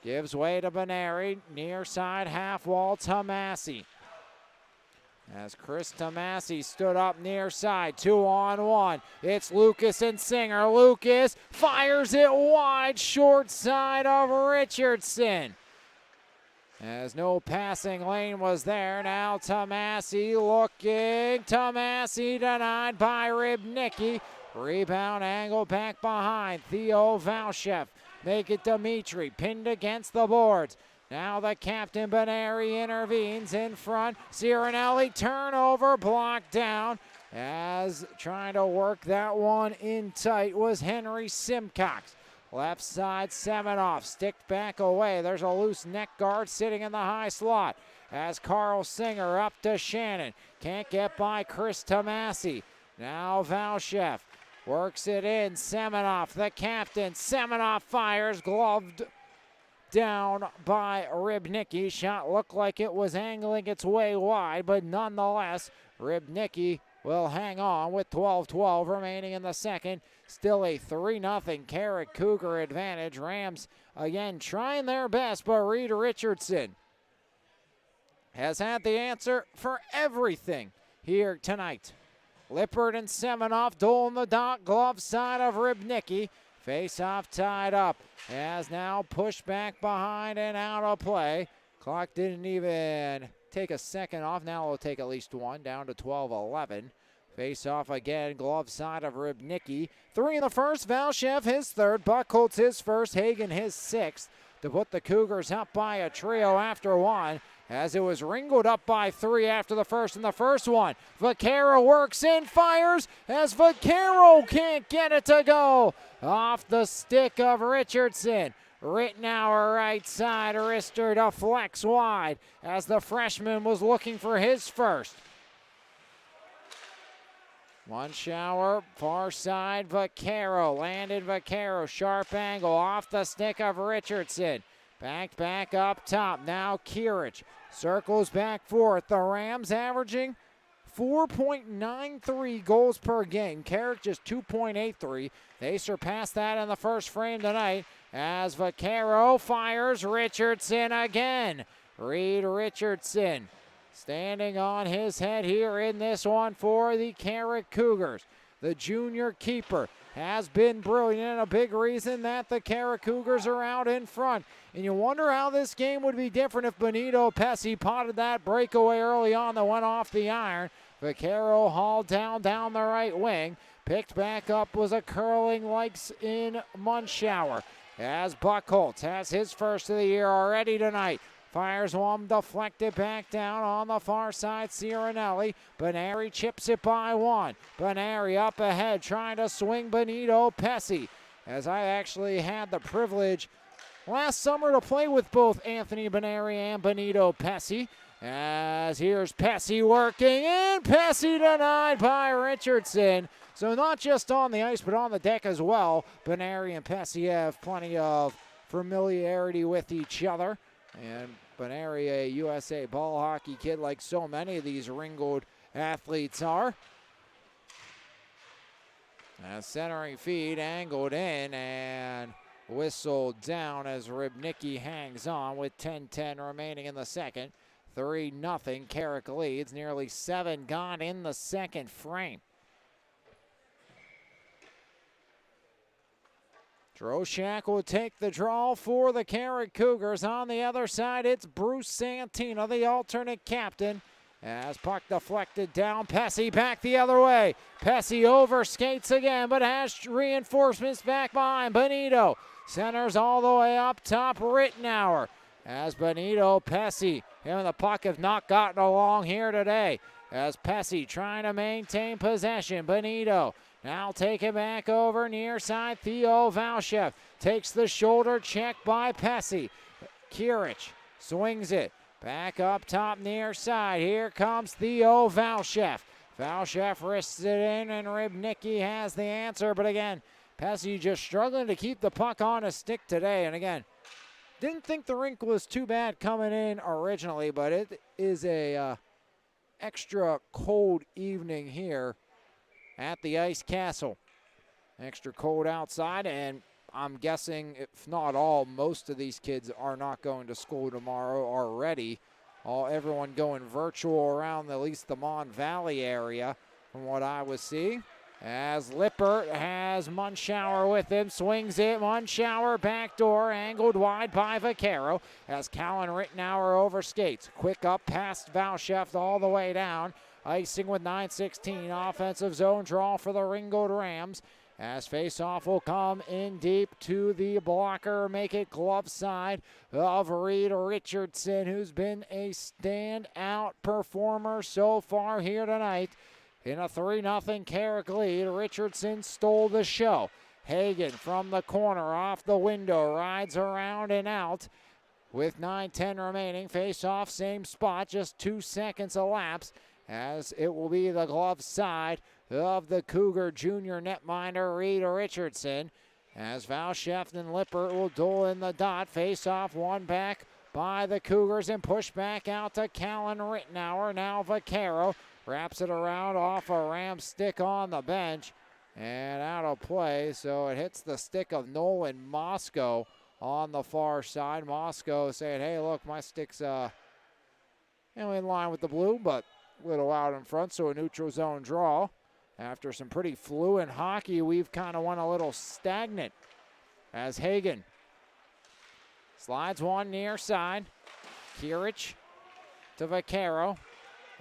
gives way to Baneri. Near side half wall, Tomasi. As Chris Tomasi stood up near side, 2-on-1. It's Lucas and Singer. Lucas fires it wide, short side of Richardson. As no passing lane was there, now Tomasi looking. Tomasi denied by Ribnicki. Rebound angle back behind. Theo Valchef. Make it Dimitri, pinned against the boards. Now the captain Baneri intervenes in front. Cirinelli turnover, blocked down. As trying to work that one in tight was Henry Simcox. Left side, Semenoff sticked back away. There's a loose neck guard sitting in the high slot. As Carl Singer up to Shannon. Can't get by Chris Tomasi. Now Valchef works it in. Semenoff, the captain. Semenoff fires, gloved down by Ribnicki. Shot looked like it was angling its way wide, but nonetheless, Ribnicki will hang on with 12-12 remaining in the second. Still a 3-0 Carrick Cougar advantage. Rams again trying their best, but Reed Richardson has had the answer for everything here tonight. Lippert and Semenoff duel in the dot glove side of Ribnicki. Face-off tied up as now pushed back behind and out of play. Clock didn't even take a second off. Now it'll take at least one, down to 12-11. Face-off again, glove side of Ribnicki. 3 in the first, Valchef his third, Buckholz his first, Hagen his sixth, to put the Cougars up by a trio after one, as it was Ringgold up by 3 after the first in the first one. Vaquero works in, fires, as Vaquero can't get it to go. Off the stick of Richardson. Rittenauer right side, wrister to flex wide as the freshman was looking for his first. Munschauer, far side, Vaquero, landed Vaquero, sharp angle off the stick of Richardson. Back up top, now Carrick circles back forth. The Rams averaging 4.93 goals per game. Carrick just 2.83. They surpassed that in the first frame tonight as Vaquero fires Richardson again. Reed Richardson standing on his head here in this one for the Carrick Cougars. The junior keeper has been brilliant and a big reason that the Carrick Cougars are out in front. And you wonder how this game would be different if Benito Pesci potted that breakaway early on that went off the iron. Vaquero hauled down the right wing. Picked back up was a curling likes in Munschauer. As Buckholtz has his first of the year already tonight. Fires one, deflected back down on the far side, Ciarinelli. Benari chips it by one. Benari up ahead, trying to swing Benito Pesci. As I actually had the privilege last summer to play with both Anthony Benari and Benito Pesci. As here's Pesci working in. Pesci denied by Richardson. So not just on the ice, but on the deck as well. Benari and Pesci have plenty of familiarity with each other. And Benari, a USA ball hockey kid like so many of these Ringgold athletes are. A centering feed angled in and whistled down as Rybnicki hangs on with 10-10 remaining in the second. 3-0, Carrick leads. Nearly 7 gone in the second frame. Droshak will take the draw for the Carrick Cougars. On the other side, it's Bruce Santina, the alternate captain. As puck deflected down, Pesci back the other way. Pesci overskates again, but has reinforcements back behind. Benito centers all the way up top, Rittenauer. As Benito Pesci, him and the puck have not gotten along here today. As Pesci trying to maintain possession. Benito now taken back over near side. Theo Valchef takes the shoulder check by Pesci. Carrick swings it back up top near side. Here comes Theo Valchef. Valchef wrists it in and Rybnicki has the answer. But again, Pesci just struggling to keep the puck on his stick today. And again, didn't think the rink was too bad coming in originally, but it is a extra cold evening here at the Ice Castle. Extra cold outside, and I'm guessing, if not all, most of these kids are not going to school tomorrow already. Everyone going virtual around at least the Mon Valley area from what I was seeing. As Lippert has Munschauer with him, swings it, Munschauer backdoor, angled wide by Vaquero as Callan Rittenauer overskates. Quick up past Valchef all the way down. Icing with 9:16, offensive zone draw for the Ringgold Rams. As faceoff will come in deep to the blocker, make it glove side of Reed Richardson, who's been a standout performer so far here tonight. In a 3-0 Carrick lead, Richardson stole the show. Hagen from the corner off the window, rides around and out. With 9:10 remaining, face-off, same spot, just 2 seconds elapsed. As it will be the glove side of the Cougar junior netminder, Reed Richardson. As Valchef and Lippert will duel in the dot. Face-off, one back by the Cougars and push back out to Callan Rittenauer. Now Vaquero wraps it around off a Ram stick on the bench and out of play. So it hits the stick of Nolan Moscow on the far side. Moscow saying, hey, look, my stick's in line with the blue, but a little out in front, so a neutral zone draw. After some pretty fluent hockey, we've kind of went a little stagnant as Hagen slides one near side. Carrick to Vaquero.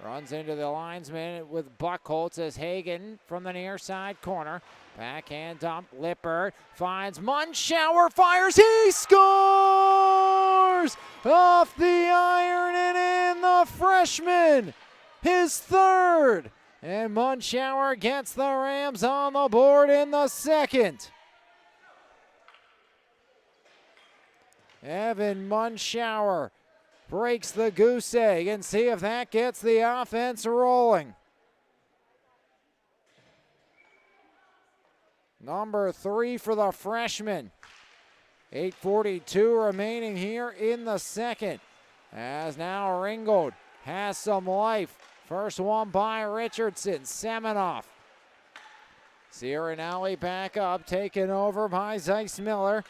Runs into the linesman with Buckholtz as Hagen from the near side corner. Backhand dump. Lippert finds Munschauer, fires, he scores! Off the iron and in, the freshman, his third. And Munschauer gets the Rams on the board in the second. Evan Munschauer breaks the goose egg, and see if that gets the offense rolling. Number 3 for the freshman. 8:42 remaining here in the second. As now Ringgold has some life. First one by Richardson. Semenoff. Cirinelli back up, taken over by Zeiss Miller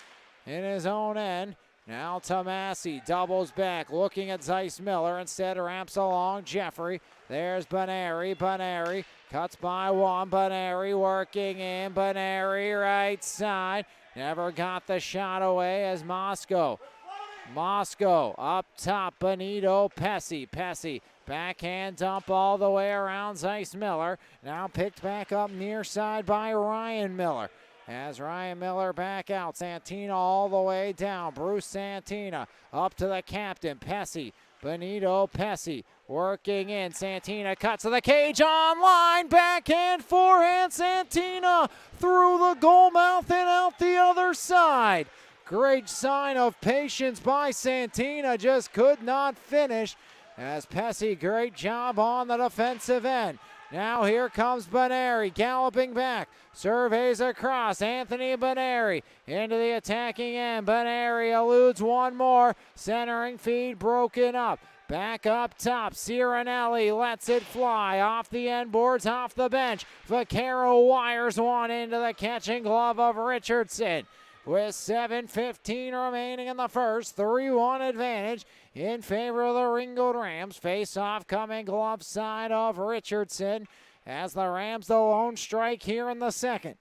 in his own end. Now Tomasi doubles back, looking at Zeiss Miller. Instead ramps along Jeffrey. There's Baneri. Baneri cuts by one. Baneri working in. Baneri right side. Never got the shot away as Moscow up top. Benito Pesci. Pesci backhand dump all the way around Zeiss Miller. Now picked back up near side by Ryan Miller. As Ryan Miller back out, Santina all the way down. Bruce Santina up to the captain, Pesci. Benito Pesci working in. Santina cuts to the cage on line. Backhand, forehand. Santina through the goal mouth and out the other side. Great sign of patience by Santina. Just could not finish. As Pesci, great job on the defensive end. Now here comes Baneri galloping back. Surveys across. Anthony Baneri into the attacking end. Baneri eludes one more. Centering feed broken up. Back up top. Cirinelli lets it fly. Off the end boards, off the bench. Vaquero wires one into the catching glove of Richardson. With 7:15 remaining in the first, 3-1 advantage in favor of the Ringgold Rams. Face-off coming glove side of Richardson as the Rams the lone strike here in the second.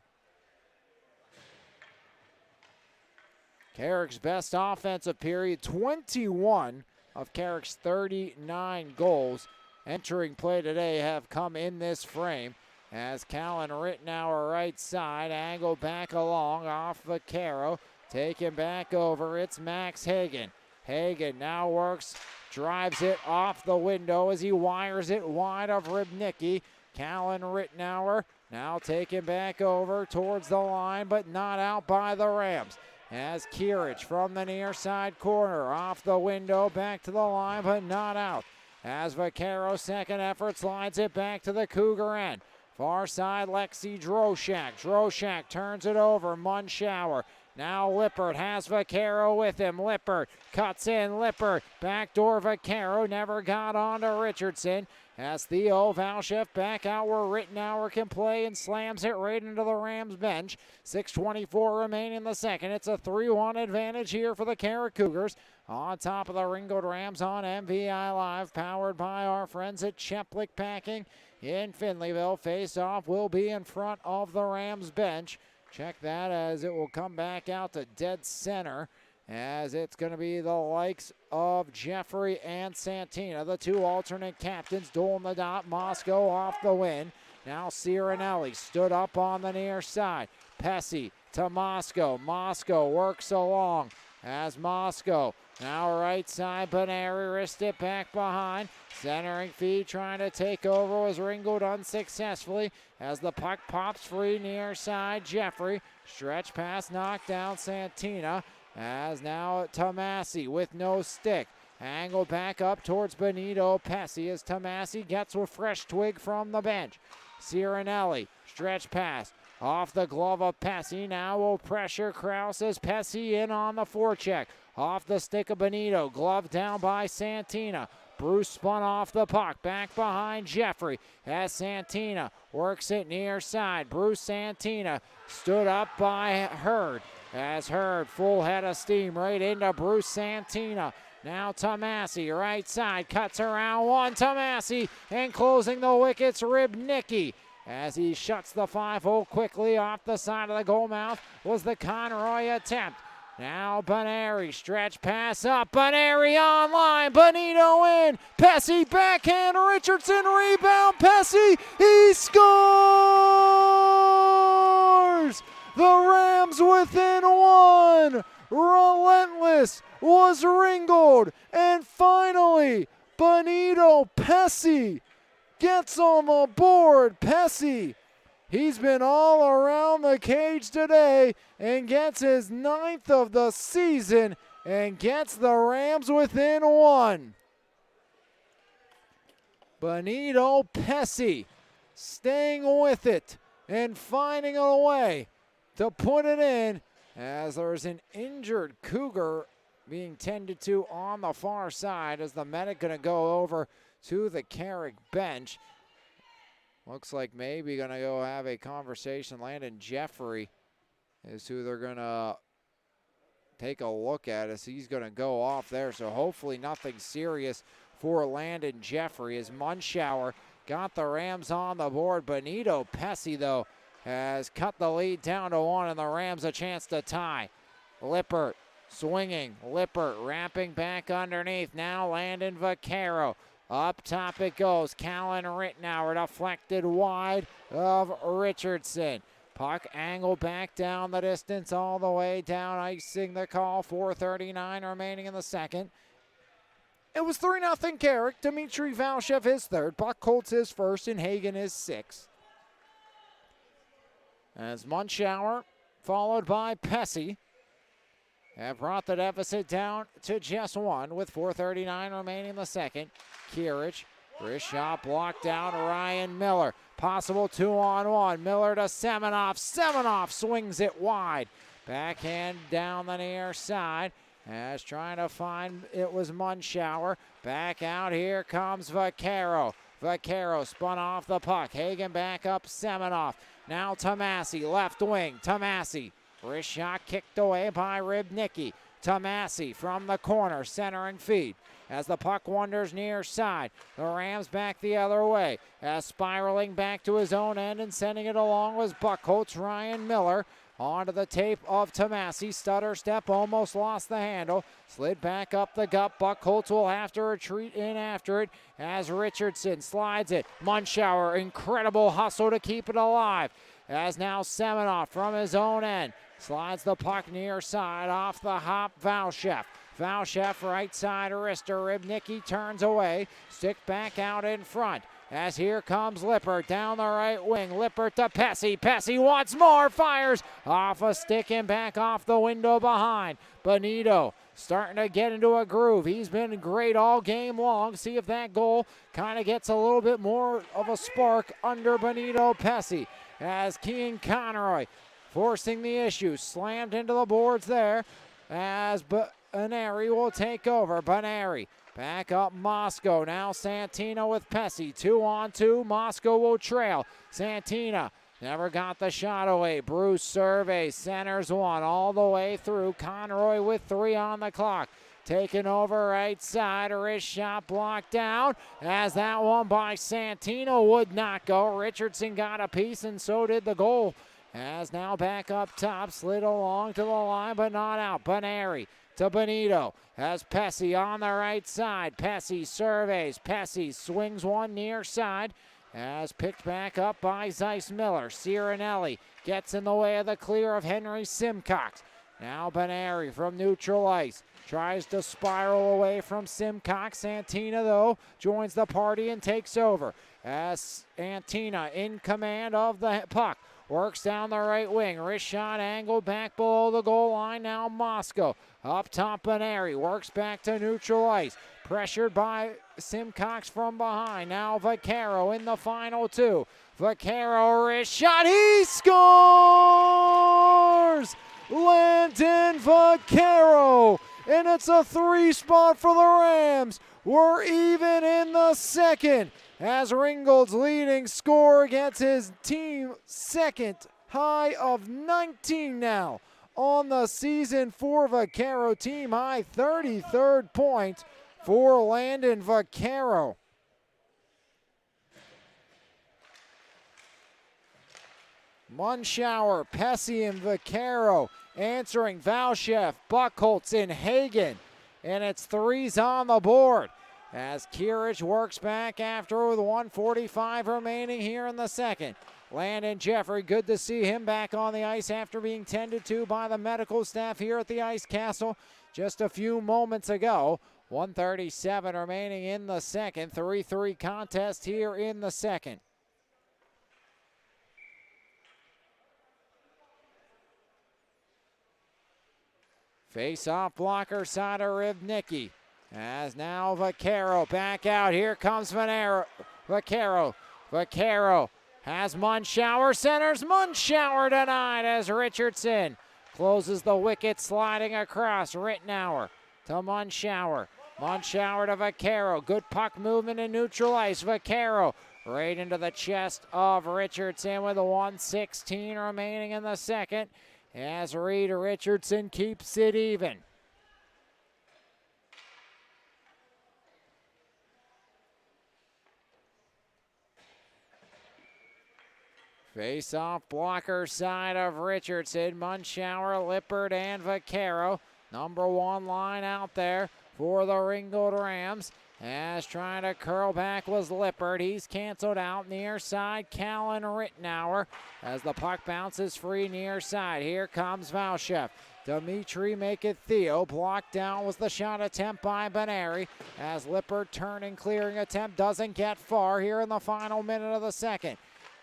Carrick's best offensive period, 21 of Carrick's 39 goals entering play today have come in this frame. As Callan Rittenauer right side, angle back along off Vaquero, taken back over, it's Max Hagan. Hagan now works, drives it off the window as he wires it wide of Ribnicki. Callan Rittenauer now taken back over towards the line, but not out by the Rams. As Kirich from the near side corner, off the window, back to the line, but not out. As Vaquero, second effort, slides it back to the Cougar end. Far side, Lexi Droshak. Droshak turns it over. Munschauer. Now Lippert has Vaquero with him. Lippert cuts in. Lippert. Backdoor Vaquero. Never got on to Richardson. As Theo Valchef back out where Rittenauer can play and slams it right into the Rams bench. 6:24 remaining in the second. It's a 3-1 advantage here for the Carrick Cougars. On top of the Ringgold Rams on MVI Live, powered by our friends at Cheplick Packing in Finleyville. Face-off will be in front of the Rams bench. Check that as it will come back out to dead center, as it's going to be the likes of Jeffrey and Santina, the two alternate captains, dueling the dot. Moscow off the win. Now Cirinelli stood up on the near side. Pesci to Moscow. Moscow works along as Moscow. Now right side, Baneri wrist it back behind. Centering feed trying to take over was Ringgold unsuccessfully as the puck pops free near side. Jeffrey, stretch pass knocked down Santina. As now Tomasi with no stick. Angle back up towards Benito Pesci as Tomasi gets a fresh twig from the bench. Cirinelli, stretch pass. Off the glove of Pesci. Now will pressure Kraus as Pesci in on the forecheck. Off the stick of Benito. Glove down by Santina. Bruce spun off the puck. Back behind Jeffrey as Santina works it near side. Bruce Santina stood up by Hurd. As Hurd, full head of steam right into Bruce Santina. Now Tomasi, right side, cuts around one. Tomasi, and closing the wickets, Ribnicki. As he shuts the 5-0 quickly off the side of the goal mouth was the Conroy attempt. Now Baneri, stretch pass up. Baneri on line. Benito in. Pesci backhand. Richardson rebound. Pesci. He scores! The Rams within one. Relentless was Ringgold. And finally, Benito Pesci gets on the board. Pesci, he's been all around the cage today and gets his 9th of the season and gets the Rams within one. Benito Pesci staying with it and finding a way to put it in as there's an injured Cougar being tended to on the far side as the medic going to go over to the Carrick bench. Looks like maybe going to go have a conversation. Landon Jeffrey is who they're going to take a look at as he's going to go off there. So hopefully nothing serious for Landon Jeffrey as Munschauer got the Rams on the board. Benito Pesci, though, has cut the lead down to one, and the Rams a chance to tie. Lippert swinging. Lippert wrapping back underneath. Now Landon Vaquero. Up top it goes. Callan Rittenauer deflected wide of Richardson. Puck angled back down the distance all the way down, icing the call. 4:39 remaining in the second. It was 3-0 Carrick. Dmitry Valshev his third. Buckholz his first, and Hagen his sixth. As Munschauer, followed by Pesci, have brought the deficit down to just one with 4:39 remaining in the second. Kirich, wrist shot blocked down. Ryan Miller, possible 2-on-1. Miller to Semenoff. Semenoff swings it wide. Backhand down the near side. As trying to find, it was Munschauer. Back out, here comes Vaquero. Vaquero spun off the puck. Hagen back up, Semenoff. Now Tomasi, left wing. Tomasi, wrist shot kicked away by Rybnicki. Tomasi from the corner, centering feed. As the puck wanders near side, the Rams back the other way. As spiraling back to his own end and sending it along was Buckholz. Ryan Miller onto the tape of Tomasi. Stutter step, almost lost the handle. Slid back up the gut. Buckholz will have to retreat in after it as Richardson slides it. Munschauer, incredible hustle to keep it alive. As now Semenoff from his own end slides the puck near side off the hop. Valshev. Valshev right side wrister. Rybnicki turns away. Stick back out in front. As here comes Lippert down the right wing. Lippert to Pesci. Pesci wants more. Fires off a stick and back off the window behind. Benito starting to get into a groove. He's been great all game long. See if that goal kind of gets a little bit more of a spark under Benito Pesci. As Kean Conroy forcing the issue. Slammed into the boards there. As Baneri will take over. Baneri back up Moscow. Now Santina with Pesci. 2-on-2. Moscow will trail. Santina never got the shot away. Bruce surveys. Centers one all the way through. Conroy with 3 on the clock. Taken over right side. Wrist shot blocked down. As that one by Santina would not go. Richardson got a piece, and so did the goal. As now back up top. Slid along to the line, but not out. Baneri to Benito. As Pesci on the right side. Pesci surveys. Pesci swings one near side. As picked back up by Zeiss Miller. Cirinelli gets in the way of the clear of Henry Simcox. Now Baneri from neutral ice. Tries to spiral away from Simcox. Santina, though, joins the party and takes over. As Santina in command of the puck. Works down the right wing. Wrist shot angled back below the goal line. Now Moscow. Up top, Baneri. Works back to neutral ice. Pressured by Simcox from behind. Now Vaquero in the final two. Vaquero wrist shot. He scores! Landon Vaquero. And it's a 3-spot for the Rams. We're even in the second. As Ringgold's leading scorer gets his team second high of 19 now on the season for Vaquero. Team high 33rd point for Landon Vaquero. Munschauer, Pesci, and Vaquero answering. Valshev, Buckholz, and Hagen. And it's 3s on the board. As Kirich works back after with 1:45 remaining here in the second. Landon Jeffrey, good to see him back on the ice after being tended to by the medical staff here at the Ice Castle just a few moments ago. 1:37 remaining in the second. 3-3 contest here in the second. Face-off blocker side of Rivnicki. As now Vaquero back out. Here comes Vaquero. Vaquero has Munschauer, centers. Munschauer denied as Richardson closes the wicket, sliding across. Rittenauer to Munschauer. Munschauer to Vaquero. Good puck movement in neutral ice. Vaquero right into the chest of Richardson with 1:16 remaining in the second as Reed Richardson keeps it even. Face-off blocker side of Richardson. Munschauer, Lippert, and Vaquero. Number one line out there for the Ringgold Rams. As trying to curl back was Lippert. He's canceled out near side. Callan Rittenauer as the puck bounces free near side. Here comes Valchef. Dimitri make it Theo. Blocked down was the shot attempt by Benary. As Lippert turning, clearing attempt doesn't get far here in the final minute of the second.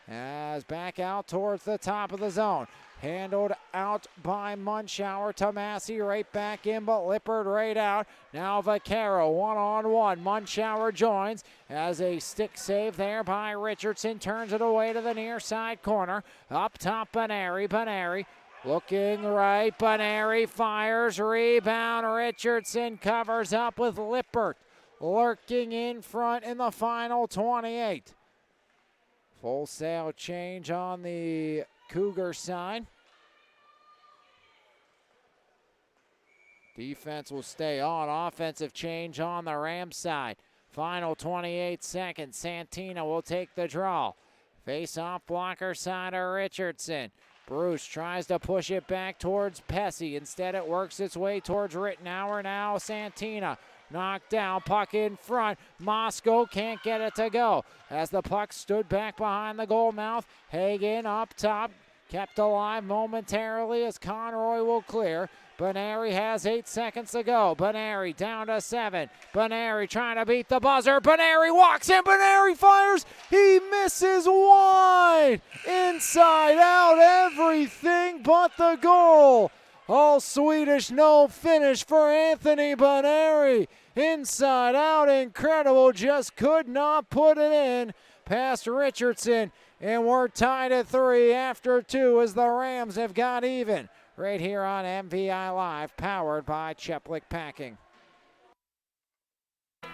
As back out towards the top of the zone. Handled out by Munschauer. Tomasi right back in, but Lippert right out. Now Vaquero one-on-one. Munschauer joins as a stick save there by Richardson. Turns it away to the near side corner. Up top, Benary. Benary looking right. Benary fires. Rebound. Richardson covers up with Lippert lurking in front in the final 28. Full sail change on the Cougar side. Defense will stay on. Offensive change on the Rams side. Final 28 seconds. Santina will take the draw. Face-off blocker side of Richardson. Bruce tries to push it back towards Pesci. Instead, it works its way towards Rittenauer. Now Santina. Knocked down, puck in front. Moscow can't get it to go. As the puck stood back behind the goal mouth. Hagen up top, kept alive momentarily as Conroy will clear. Benary has 8 seconds to go. Benary down to 7. Benary trying to beat the buzzer. Benary walks in. Benary fires. He misses wide. Inside out, everything but the goal. All Swedish, no finish for Anthony Benary. Inside out, incredible, just could not put it in past Richardson. And we're tied at 3 after 2 as the Rams have got even. Right here on MVI Live, powered by Cheplik Packing.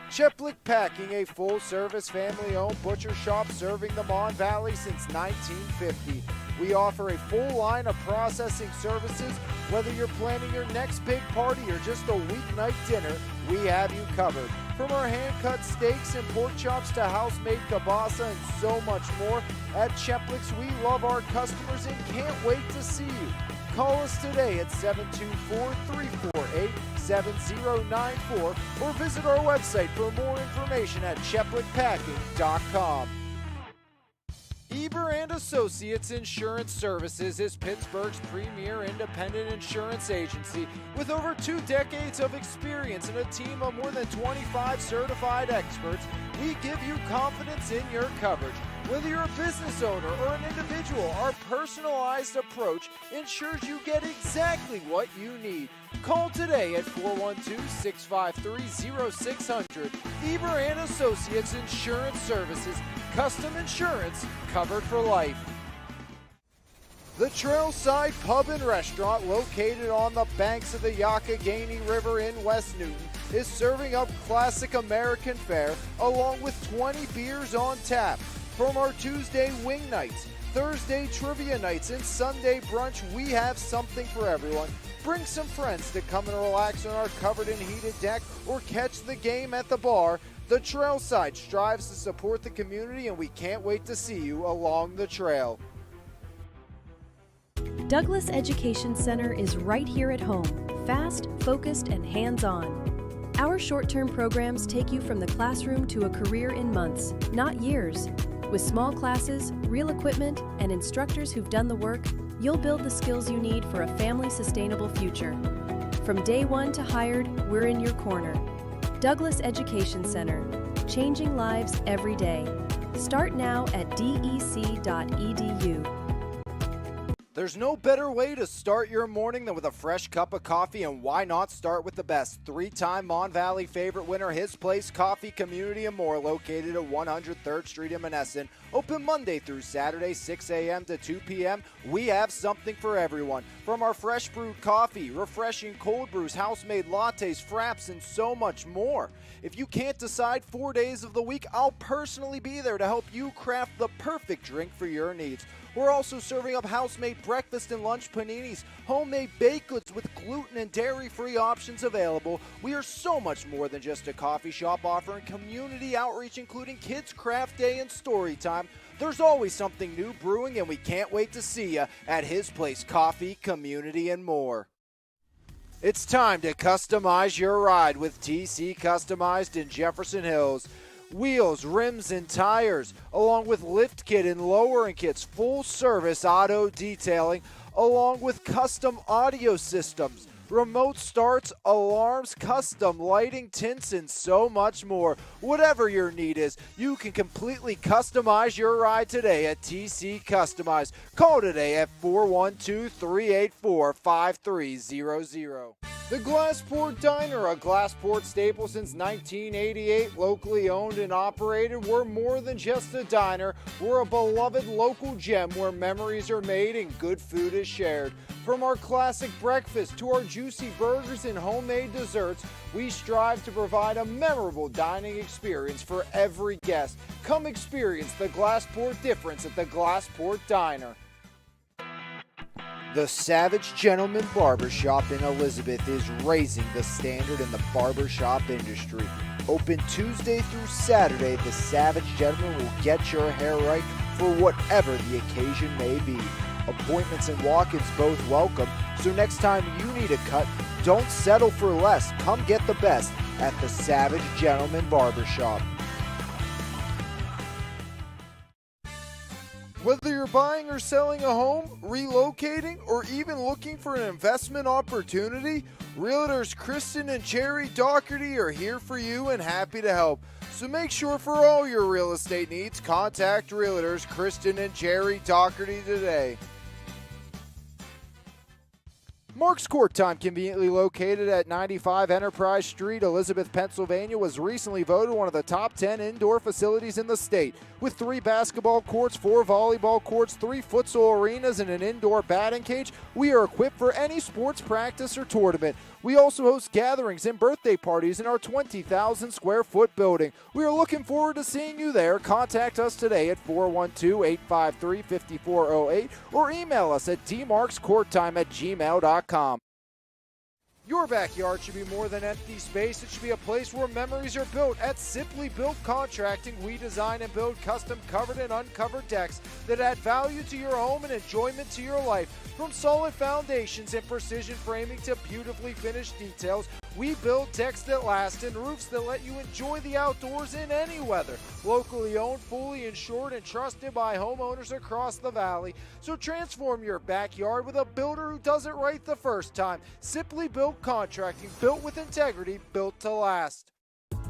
Cheplik Packing, a full-service family-owned butcher shop serving the Mon Valley since 1950. We offer a full line of processing services. Whether you're planning your next big party or just a weeknight dinner, we have you covered. From our hand-cut steaks and pork chops to house-made kielbasa and so much more, at Cheplik's we love our customers and can't wait to see you. Call us today at 724-348-7094 or visit our website for more information at cheplikpacking.com. Eber and Associates Insurance Services is Pittsburgh's premier independent insurance agency with over 2 decades of experience and a team of more than 25 certified experts. We give you confidence in your coverage. Whether you're a business owner or an individual, our personalized approach ensures you get exactly what you need. Call today at 412-653-0600. Eber and Associates Insurance Services. Custom insurance covered for life. The Trailside Pub and Restaurant, located on the banks of the Youghiogheny River in West Newton, is serving up classic American fare along with 20 beers on tap. From our Tuesday wing nights, Thursday trivia nights, and Sunday brunch, we have something for everyone. Bring some friends to come and relax on our covered and heated deck or catch the game at the bar. The Trailside strives to support the community, and we can't wait to see you along the trail. Douglas Education Center is right here at home, fast, focused, and hands-on. Our short-term programs take you from the classroom to a career in months, not years. With small classes, real equipment, and instructors who've done the work, you'll build the skills you need for a family-sustainable future. From day one to hired, we're in your corner. Douglas Education Center, changing lives every day. Start now at dec.edu. There's no better way to start your morning than with a fresh cup of coffee, and why not start with the best? Three-time Mon Valley favorite winner, His Place Coffee Community and More, located at 103rd Street in Monessen. Open Monday through Saturday, 6 a.m. to 2 p.m. We have something for everyone. From our fresh brewed coffee, refreshing cold brews, house-made lattes, fraps, and so much more. If you can't decide 4 days of the week, I'll personally be there to help you craft the perfect drink for your needs. We're also serving up house-made breakfast and lunch paninis, homemade baked goods with gluten and dairy-free options available. We are so much more than just a coffee shop, offering community outreach, including Kids Craft Day and Story Time. There's always something new brewing, and we can't wait to see you at His Place Coffee, Community, and More. It's time to customize your ride with TC Customized in Jefferson Hills. Wheels, rims, and tires, along with lift kit and lowering kits, full service auto detailing, along with custom audio systems, remote starts, alarms, custom lighting, tints, and so much more. Whatever your need is, you can completely customize your ride today at TC Customized. Call today at 412-384-5300. The Glassport Diner, a Glassport staple since 1988, locally owned and operated. We're more than just a diner. We're a beloved local gem where memories are made and good food is shared. From our classic breakfast to our juicy burgers and homemade desserts, we strive to provide a memorable dining experience for every guest. Come experience the Glassport difference at the Glassport Diner. The Savage Gentleman Barbershop in Elizabeth is raising the standard in the barbershop industry. Open Tuesday through Saturday, the Savage Gentleman will get your hair right for whatever the occasion may be. Appointments and walk-ins both welcome, so next time you need a cut, don't settle for less. Come get the best at the Savage Gentleman Barbershop. Whether you're buying or selling a home, relocating, or even looking for an investment opportunity, Realtors Kristen and Jerry Doherty are here for you and happy to help. So make sure for all your real estate needs, contact Realtors Kristen and Jerry Doherty today. Mark's Court Time, conveniently located at 95 Enterprise Street, Elizabeth, Pennsylvania, was recently voted one of the top 10 indoor facilities in the state. With 3 basketball courts, 4 volleyball courts, 3 futsal arenas, and an indoor batting cage, we are equipped for any sports practice or tournament. We also host gatherings and birthday parties in our 20,000 square foot building. We are looking forward to seeing you there. Contact us today at 412-853-5408 or email us at dmarkscourttime@gmail.com. Your backyard should be more than empty space. It should be a place where memories are built. At Simply Built Contracting, we design and build custom covered and uncovered decks that add value to your home and enjoyment to your life. From solid foundations and precision framing to beautifully finished details, we build decks that last and roofs that let you enjoy the outdoors in any weather. Locally owned, fully insured, and trusted by homeowners across the valley. So transform your backyard with a builder who does it right the first time. Simply Built Contracting, built with integrity, built to last.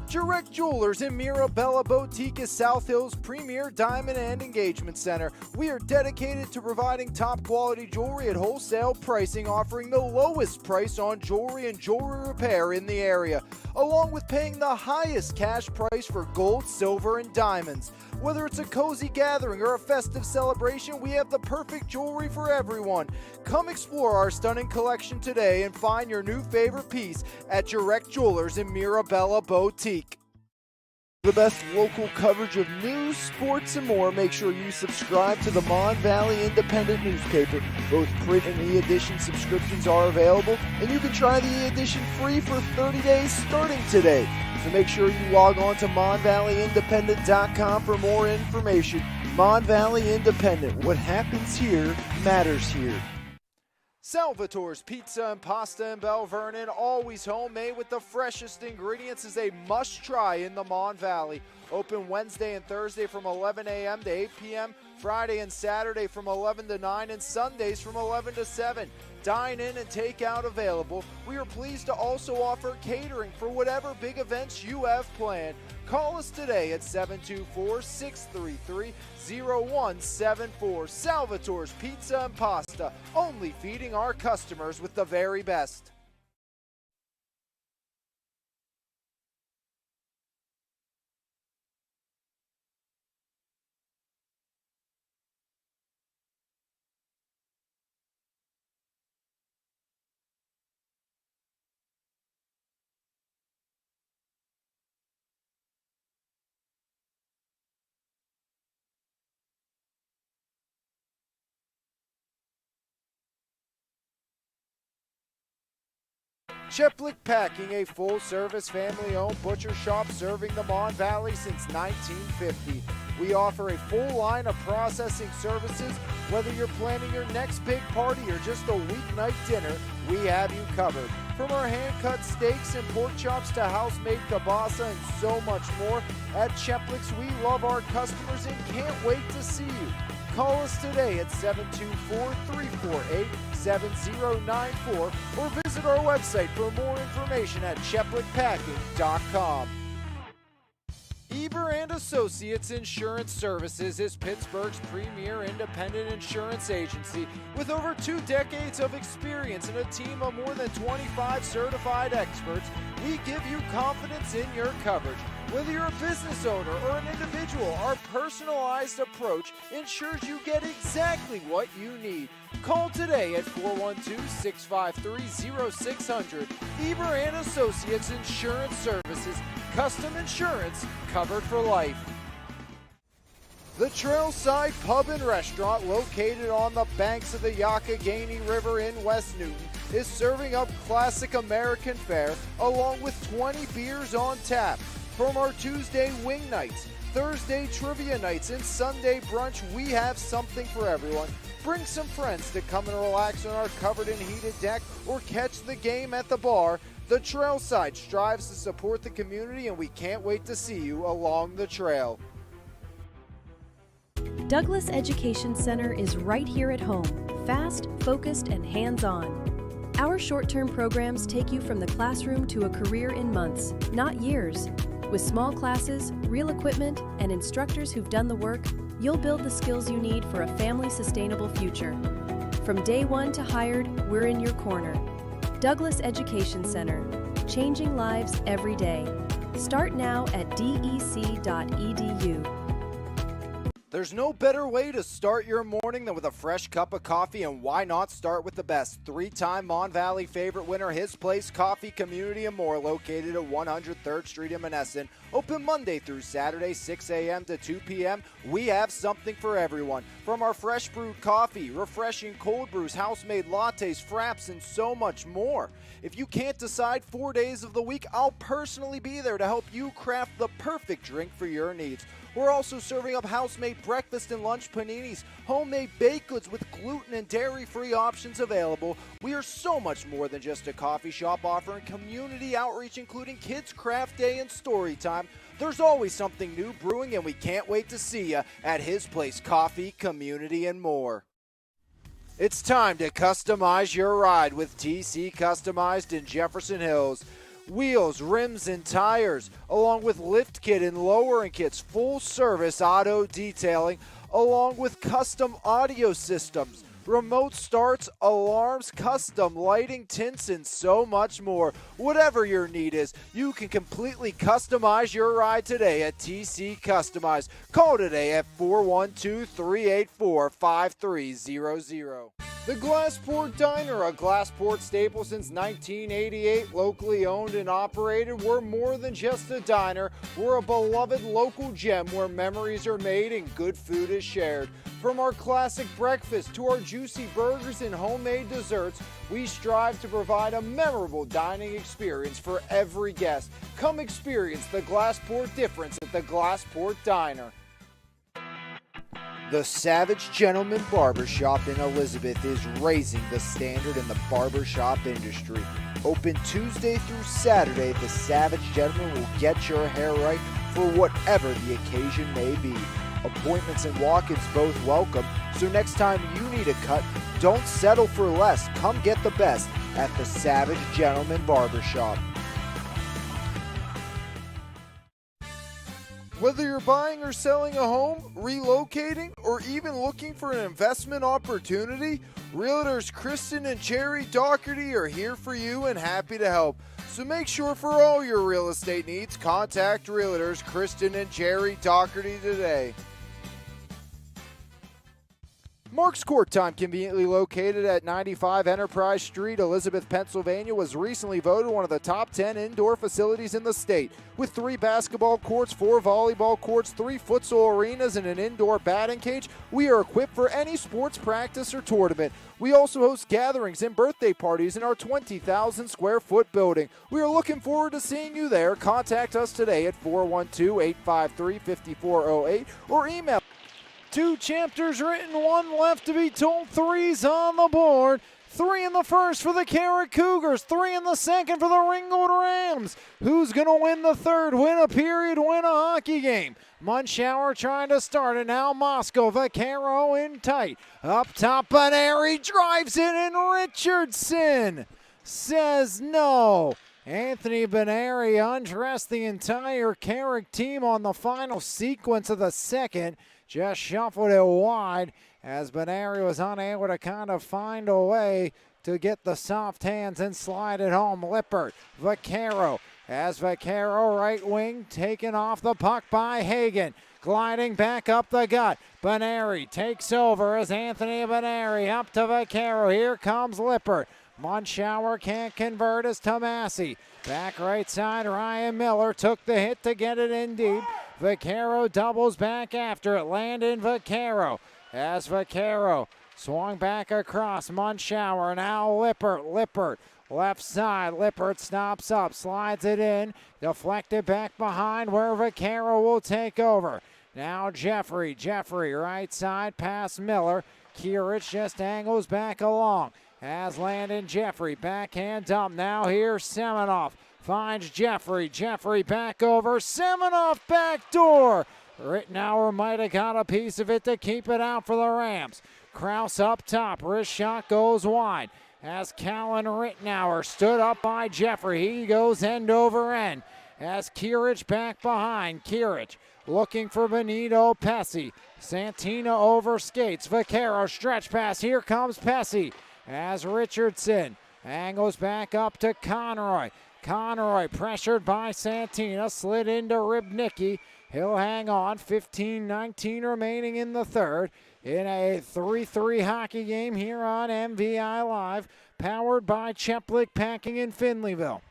Carrick Jewelers in Mirabella Boutique is South Hill's premier diamond and engagement center. We are dedicated to providing top quality jewelry at wholesale pricing, offering the lowest price on jewelry and jewelry repair in the area, along with paying the highest cash price for gold, silver, and diamonds. Whether it's a cozy gathering or a festive celebration, we have the perfect jewelry for everyone. Come explore our stunning collection today and find your new favorite piece at Carrick Jewelers in Mirabella Boutique. The best local coverage of news, sports, and more. Make sure you subscribe to the Mon Valley Independent newspaper. Both print and e-edition subscriptions are available, and you can try the e-edition free for 30 days starting today. So make sure you log on to MonValleyIndependent.com for more information. Mon Valley Independent. What happens here matters here. Salvatore's Pizza and Pasta in Bell Vernon, always homemade with the freshest ingredients, is a must-try in the Mon Valley. Open Wednesday and Thursday from 11 a.m. to 8 p.m., Friday and Saturday from 11 to 9, and Sundays from 11 to 7. Dine in and take out available. We are pleased to also offer catering for whatever big events you have planned. Call us today at 724-633-0174. Salvatore's Pizza and Pasta, only feeding our customers with the very best. Cheplick Packing, a full-service, family-owned butcher shop serving the Mon Valley since 1950. We offer a full line of processing services. Whether you're planning your next big party or just a weeknight dinner, we have you covered. From our hand-cut steaks and pork chops to house-made kielbasa and so much more, at Cheplick's we love our customers and can't wait to see you. Call us today at 724-348-7094 or visit our website for more information at cheplickpacking.com. Eber and Associates Insurance Services is Pittsburgh's premier independent insurance agency with over 2 decades of experience and a team of more than 25 certified experts. We give you confidence in your coverage. Whether you're a business owner or an individual, our personalized approach ensures you get exactly what you need. Call today at 412-653-0600. Eber and Associates Insurance Services, custom insurance covered for life. The Trailside Pub and Restaurant, located on the banks of the Youghiogheny River in West Newton, is serving up classic American fare along with 20 beers on tap. From our Tuesday wing nights, Thursday trivia nights, and Sunday brunch, we have something for everyone. Bring some friends to come and relax on our covered and heated deck or catch the game at the bar. The Trailside strives to support the community, and we can't wait to see you along the trail. Douglas Education Center is right here at home, fast, focused, and hands-on. Our short-term programs take you from the classroom to a career in months, not years. With small classes, real equipment, and instructors who've done the work, you'll build the skills you need for a family-sustainable future. From day one to hired, we're in your corner. Douglas Education Center, changing lives every day. Start now at dec.edu. There's no better way to start your morning than with a fresh cup of coffee, and why not start with the best? 3-time Mon Valley favorite winner, His Place Coffee, Community and More, located at 103rd Street in Monessen. Open Monday through Saturday, 6 a.m. to 2 p.m. We have something for everyone. From our fresh brewed coffee, refreshing cold brews, house-made lattes, fraps, and so much more. If you can't decide 4 days of the week, I'll personally be there to help you craft the perfect drink for your needs. We're also serving up house-made breakfast and lunch paninis, homemade baked goods with gluten and dairy-free options available. We are so much more than just a coffee shop, offering community outreach, including Kids Craft Day and Story Time. There's always something new brewing, and we can't wait to see you at His Place Coffee, Community and More. It's time to customize your ride with TC Customized in Jefferson Hills. Wheels, rims, and tires, along with lift kit and lowering kits, full service auto detailing, along with custom audio systems, remote starts, alarms, custom lighting, tints, and so much more. Whatever your need is, you can completely customize your ride today at TC Customized. Call today at 412-384-5300. The Glassport Diner, a Glassport staple since 1988, locally owned and operated. We're more than just a diner. We're a beloved local gem where memories are made and good food is shared. From our classic breakfast to our juicy burgers and homemade desserts, we strive to provide a memorable dining experience for every guest. Come experience the Glassport difference at the Glassport Diner. The Savage Gentleman Barbershop in Elizabeth is raising the standard in the barbershop industry. Open Tuesday through Saturday, the Savage Gentleman will get your hair right for whatever the occasion may be. Appointments and walk-ins both welcome, so next time you need a cut, don't settle for less. Come get the best at the Savage Gentleman Barbershop. Whether you're buying or selling a home, relocating, or even looking for an investment opportunity, Realtors Kristen and Cherry Doherty are here for you and happy to help. So make sure for all your real estate needs, contact Realtors Kristen and Cherry Doherty today. Mark's Court Time, conveniently located at 95 Enterprise Street, Elizabeth, Pennsylvania, was recently voted one of the top 10 indoor facilities in the state. With 3 basketball courts, 4 volleyball courts, 3 futsal arenas, and an indoor batting cage, we are equipped for any sports practice or tournament. We also host gatherings and birthday parties in our 20,000 square foot building. We are looking forward to seeing you there. Contact us today at 412-853-5408 or email. 2 chapters written, 1 left to be told. 3's on the board. 3 in the first for the Carrick Cougars. 3 in the second for the Ringgold Rams. Who's going to win the third? Win a period, win a hockey game. Munschauer trying to start it now. Moscow, Vaccaro in tight. Up top, Benary drives it, and Richardson says no. Anthony Benary undressed the entire Carrick team on the final sequence of the second. Just shuffled it wide as Benary was unable to kind of find a way to get the soft hands and slide it home. Lippert, Vaccaro, as Vaccaro right wing taken off the puck by Hagan. Gliding back up the gut. Benary takes over as Anthony Benary up to Vaccaro. Here comes Lippert. Munschauer can't convert as Tomasi. Back right side, Ryan Miller took the hit to get it in deep. Vaccaro doubles back after it. Landon Vaccaro as Vaccaro swung back across. Munschauer, now Lippert left side. Lippert stops up, slides it in, deflected back behind where Vaccaro will take over. Now Jeffrey right side past Miller. Kirich just angles back along. As Landon Jeffrey, backhand dump. Now here's Semenoff. Finds Jeffrey back over. Semenoff backdoor. Rittenauer might have got a piece of it to keep it out for the Rams. Kraus up top. Wrist shot goes wide. As Callan Rittenauer stood up by Jeffrey. He goes end over end. As Kirich back behind. Kirich looking for Benito Pesci. Santina overskates. Vaccaro stretch pass. Here comes Pesci. As Richardson angles back up to Conroy. Conroy pressured by Santina, slid into Ribnicki. He'll hang on. 15-19 remaining in the third in a 3-3 hockey game here on MVI Live, powered by Cheplick Packing in Finleyville.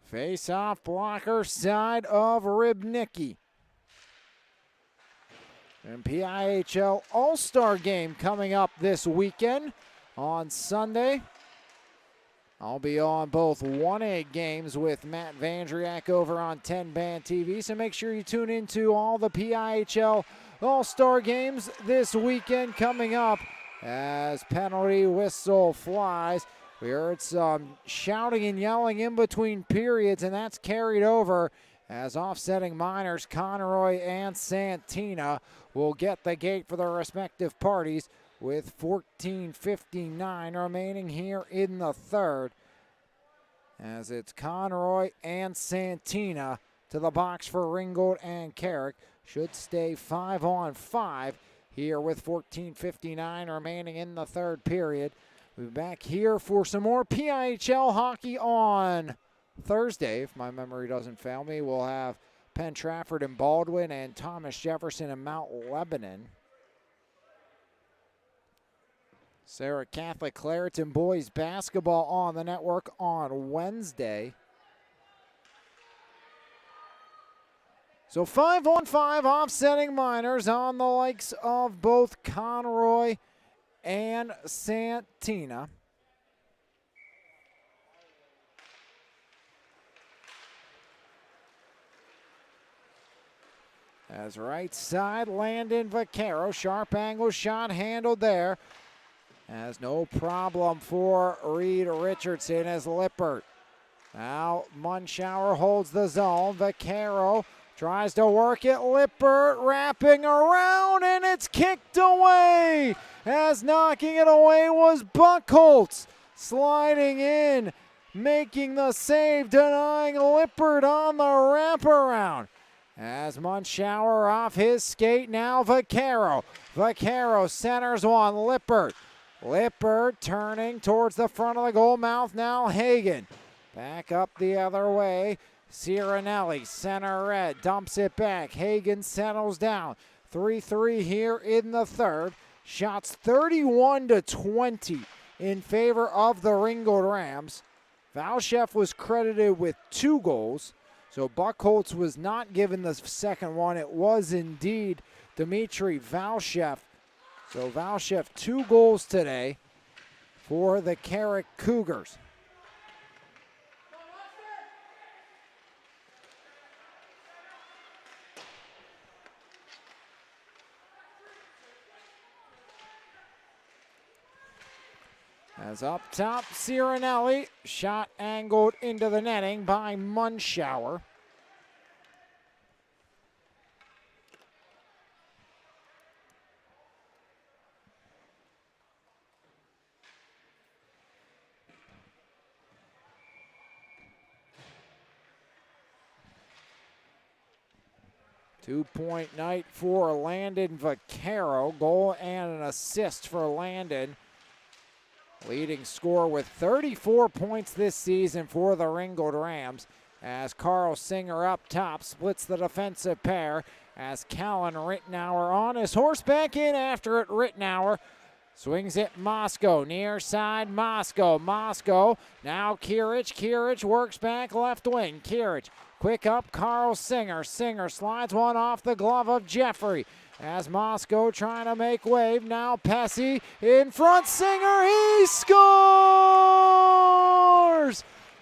Face-off blocker side of Ribnicki. And PIHL All-Star Game coming up this weekend on Sunday. I'll be on both 1A games with Matt Vandriak over on 10 Band TV, so make sure you tune into all the PIHL All-Star Games this weekend coming up as penalty whistle flies. We heard some shouting and yelling in between periods, and that's carried over as offsetting minors Conroy and Santina will get the gate for their respective parties with 14:59 remaining here in the third. As it's Conroy and Santina to the box for Ringgold and Carrick. Should stay 5-on-5 here with 14:59 remaining in the third period. We'll be back here for some more PIHL hockey on Thursday, if my memory doesn't fail me. We'll have Penn Trafford and Baldwin and Thomas Jefferson and Mount Lebanon. Sarah Catholic Clareton boys basketball on the network on Wednesday. So 5-on-5 offsetting minors on the likes of both Conroy and Santina. As right side, Landon Vaccaro, sharp angle shot handled there. Has no problem for Reed Richardson as Lippert. Now Munschauer holds the zone. Vaccaro tries to work it. Lippert wrapping around, and it's kicked away. As knocking it away was Buchholz. Sliding in, making the save, denying Lippert on the wraparound. As Munschauer off his skate, now Vaccaro. Vaccaro centers one, Lippert. Lippert turning towards the front of the goal mouth, now Hagen. Back up the other way, Cirinelli, center red, dumps it back. Hagen settles down. 3-3 here in the third. Shots 31-20 in favor of the Ringgold Rams. Valchef was credited with 2 goals. So Buchholz was not given the second one. It was indeed Dmitry Valchef. So Valchef 2 goals today for the Carrick Cougars. As up top, Cirinelli, shot angled into the netting by Munschauer. Two-point night for Landon Vaccaro. Goal and an assist for Landon. Leading scorer with 34 points this season for the Ringgold Rams. As Carl Singer up top splits the defensive pair. As Callan Rittenauer on his horse back in after it. Rittenauer swings it Moscow. Near side Moscow. Moscow now Kirich. Kirich works back left wing. Kirich quick up Carl Singer. Singer slides one off the glove of Jeffrey. As Moscow trying to make wave, now Pesci in front, Singer, he scores!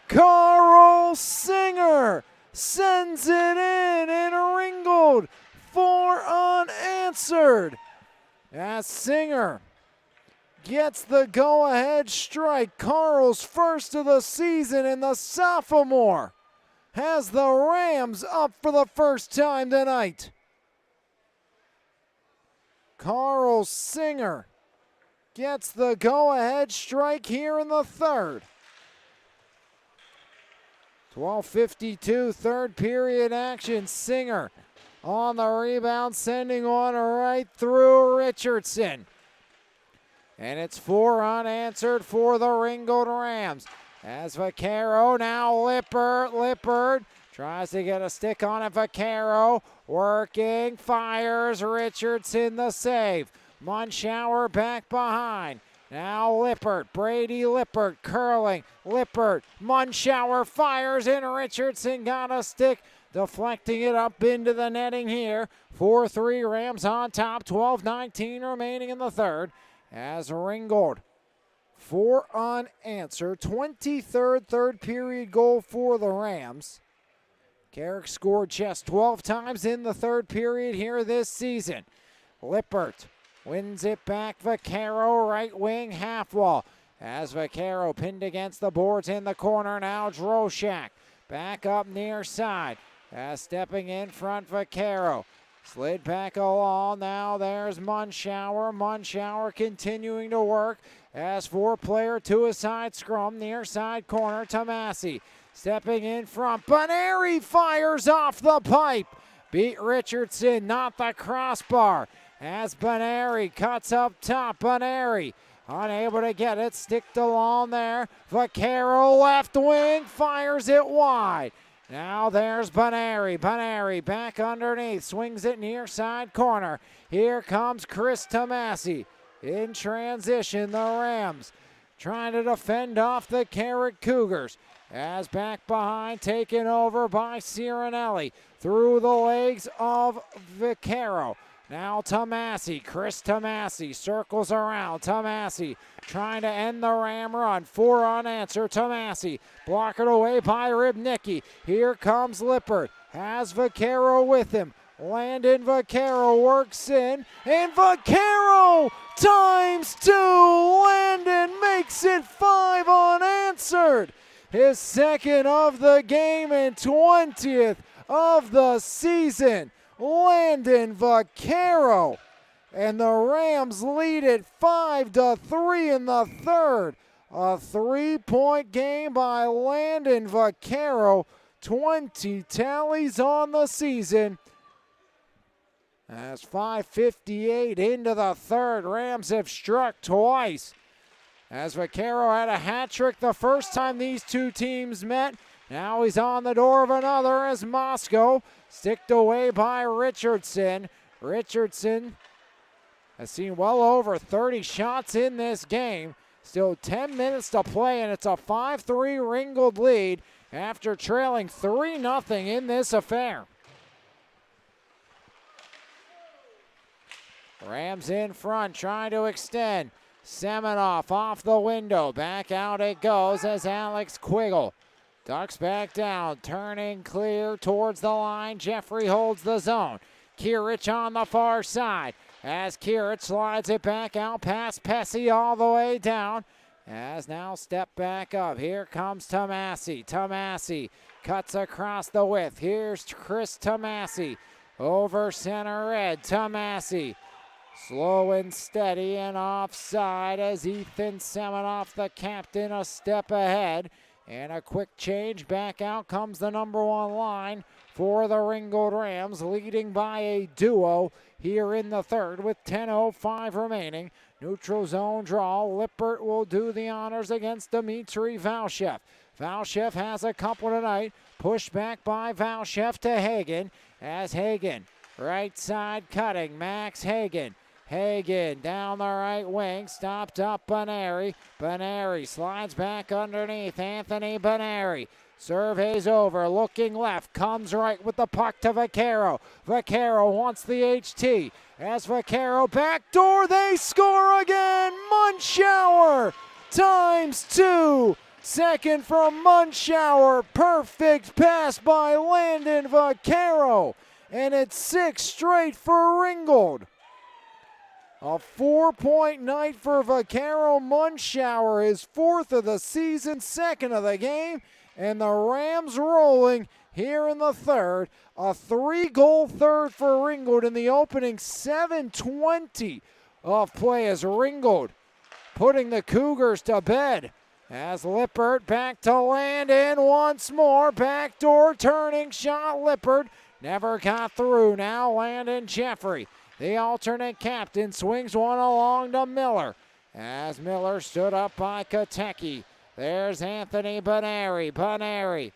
Carl Singer sends it in Ringgold for unanswered. As Singer gets the go-ahead strike, Carl's first of the season, and the sophomore has the Rams up for the first time tonight. Carl Singer gets the go-ahead strike here in the third. 12:52, third period action. Singer on the rebound, sending one right through Richardson. And it's 4 unanswered for the Ringgold Rams. As Vaccaro, now Lippert tries to get a stick on it. Vaccaro working, fires, Richardson the save. Munschauer back behind. Now Lippert, Brady Lippert curling. Lippert, Munschauer fires in. Richardson got a stick, deflecting it up into the netting here. 4-3 Rams on top, 12:19 remaining in the third. As Ringgold, 4 unanswered, 23rd third period goal for the Rams. Carrick scored just 12 times in the third period here this season. Lippert wins it back. Vaccaro, right wing, half wall. As Vaccaro pinned against the boards in the corner. Now Droshak back up near side. As stepping in front, Vaccaro. Slid back along. Now there's Munschauer. Munschauer continuing to work. As 4-player to a side scrum. Near side corner, Tomasi. Stepping in front, Baneri fires off the pipe. Beat Richardson, not the crossbar. As Baneri cuts up top, Baneri unable to get it, sticked along there. Vaccaro left wing, fires it wide. Now there's Baneri. Baneri back underneath, swings it near side corner. Here comes Chris Tomasi. In transition, the Rams trying to defend off the Carrick Cougars. As back behind, taken over by Cirinelli through the legs of Vaccaro. Now Tomasi, Chris Tomasi circles around. Tomasi trying to end the Ram run. 4 unanswered. Tomasi blocked away by Rybnicki. Here comes Lippert. Has Vaccaro with him. Landon Vaccaro works in, and Vaccaro go! Times 2! Landon makes it 5 unanswered. His second of the game and 20th of the season. Landon Vaquero. And the Rams lead it 5-3 in the third. A 3-point game by Landon Vaquero. 20 tallies on the season. As 5:58 into the third, Rams have struck twice. As Vaquero had a hat trick the first time these two teams met. Now he's on the door of another as Moscow sticked away by Richardson. Richardson has seen well over 30 shots in this game. Still 10 minutes to play, and it's a 5-3 Ringgold lead after trailing 3-0 in this affair. Rams in front, trying to extend. Semenoff off the window. Back out it goes as Alex Quiggle ducks back down, turning clear towards the line. Jeffrey holds the zone. Kirich on the far side as Kirich slides it back out past Pesci all the way down. As now step back up. Here comes Tomasi. Tomasi cuts across the width. Here's Chris Tomasi over center red. Tomasi slow and steady and offside as Ethan Semenoff, the captain, a step ahead. And a quick change. Back out comes the number 1 line for the Ringgold Rams, leading by a duo here in the third with 10:05 remaining. Neutral zone draw. Lippert will do the honors against Dmitry Valshev. Valshev has a couple tonight. Pushed back by Valshev to Hagen as Hagen right side cutting. Max Hagen. Hagen down the right wing, stopped up Baneri. Baneri slides back underneath. Anthony Baneri surveys over, looking left, comes right with the puck to Vaquero. Vaquero wants the HT. As Vaquero backdoor, they score again. Munschauer times 2. Second from Munschauer. Perfect pass by Landon Vaquero. And it's 6 straight for Ringgold. A 4-point night for Vaquero. Munschauer, his 4th of the season, 2nd of the game, and the Rams rolling here in the third. A 3-goal third for Ringgold in the opening 7:20 of play as Ringgold putting the Cougars to bed. As Lippert back to Landon once more. Backdoor turning shot. Lippert never got through. Now Landon Jeffrey, the alternate captain, swings one along to Miller. As Miller stood up by Katecki. There's Anthony Baneri. Baneri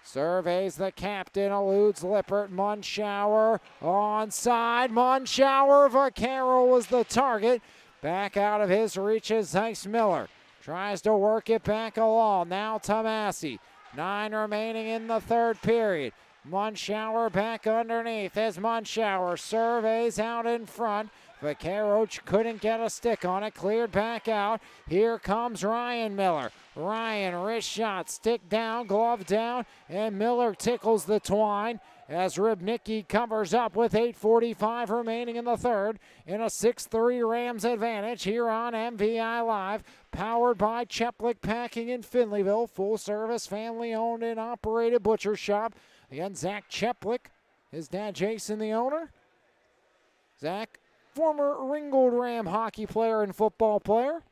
surveys the captain, eludes Lippert. Munschauer onside. Munschauer, Vaquero was the target. Back out of his reach is Zeiss Miller. Tries to work it back along. Now Tomasi. 9 remaining in the third period. Munschauer back underneath as Munschauer surveys out in front. Vaquero couldn't get a stick on it, cleared back out. Here comes Ryan Miller. Ryan, wrist shot, stick down, glove down, and Miller tickles the twine as Rybnicki covers up with 8:45 remaining in the third in a 6-3 Rams advantage here on MVI Live, powered by Cheplik Packing in Finleyville, full-service, family-owned and operated butcher shop. Again, Zach Cheplik, his dad Jason, the owner. Zach, former Ringgold Ram hockey player and football player.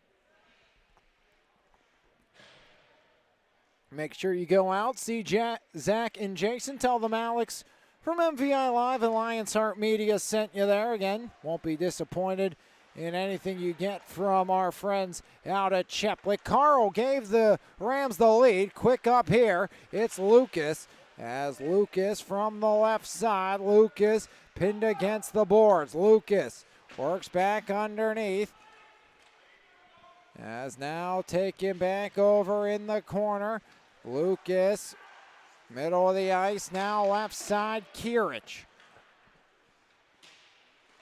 Make sure you go out, see Zach and Jason. Tell them Alex from MVI Live and Lions Heart Media sent you there. Again, won't be disappointed in anything you get from our friends out at Cheplik. Carl gave the Rams the lead. Quick up here, it's Lucas. As Lucas from the left side, Lucas pinned against the boards. Lucas works back underneath. As now taken back over in the corner. Lucas, middle of the ice, now left side, Kirich.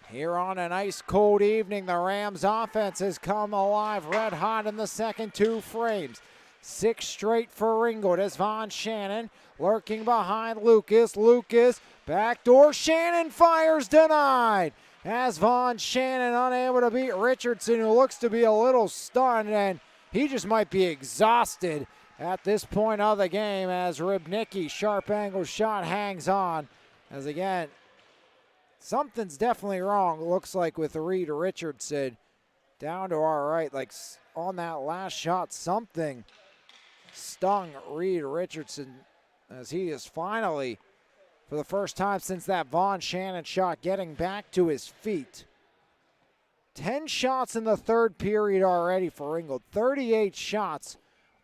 Here on an ice cold evening, the Rams offense has come alive red hot in the second 2 frames. 6 straight for Ringgold as Von Shannon lurking behind Lucas. Lucas, backdoor, Shannon fires, denied. as Von Shannon unable to beat Richardson, who looks to be a little stunned, and he just might be exhausted at this point of the game as Rybnicki, sharp angle shot, hangs on. As again, something's definitely wrong, looks like, with Reed Richardson. Down to our right, like on that last shot, something stung Reed Richardson as he is finally, for the first time since that Von Shannon shot, getting back to his feet. 10 shots in the third period already for Ringgold. 38 shots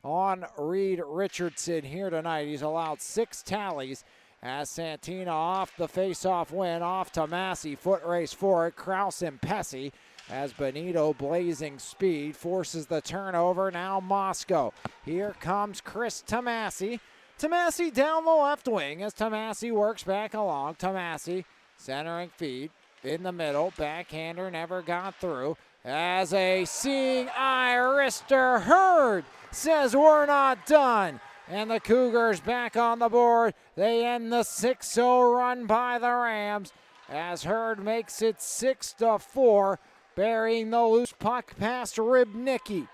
on Reed Richardson here tonight. He's allowed 6 tallies as Santina off the face-off win, off to Massey. Foot race for it. Kraus and Pesci as Benito, blazing speed, forces the turnover. Now Moscow. Here comes Chris Tomasi. Tomasi down the left wing as Tomasi works back along. Tomasi centering feed in the middle. Backhander never got through as a seeing eye wrister. Hurd says we're not done. And the Cougars back on the board. They end the 6-0 run by the Rams as Hurd makes it 6-4, burying the loose puck past Rybnicki.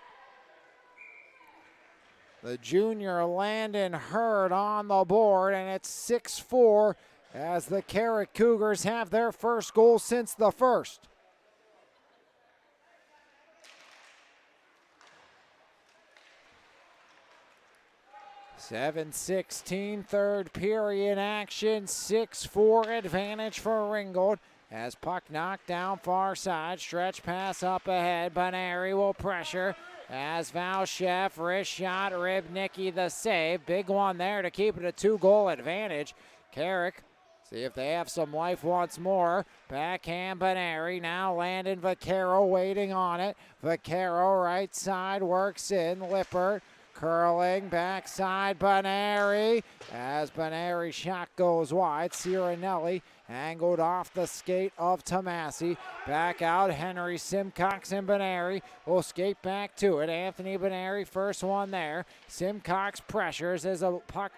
The junior Landon Hurd on the board, and it's 6-4 as the Carrick Cougars have their first goal since the first. .7:16 third period action, 6-4 advantage for Ringgold. As puck knocked down far side, stretch pass up ahead, Baneri will pressure. As Valchef, wrist shot, Rybnicki the save. Big one there to keep it a 2-goal advantage. Carrick, see if they have some life once more. Backhand Baneri, now Landon Vaquero waiting on it. Vaquero right side works in, Lippert. Curling, backside, Baneri. As Baneri shot goes wide, Cirinelli angled off the skate of Tomasi. Back out, Henry, Simcox, and Baneri will skate back to it. Anthony Baneri, first one there. Simcox pressures as a puck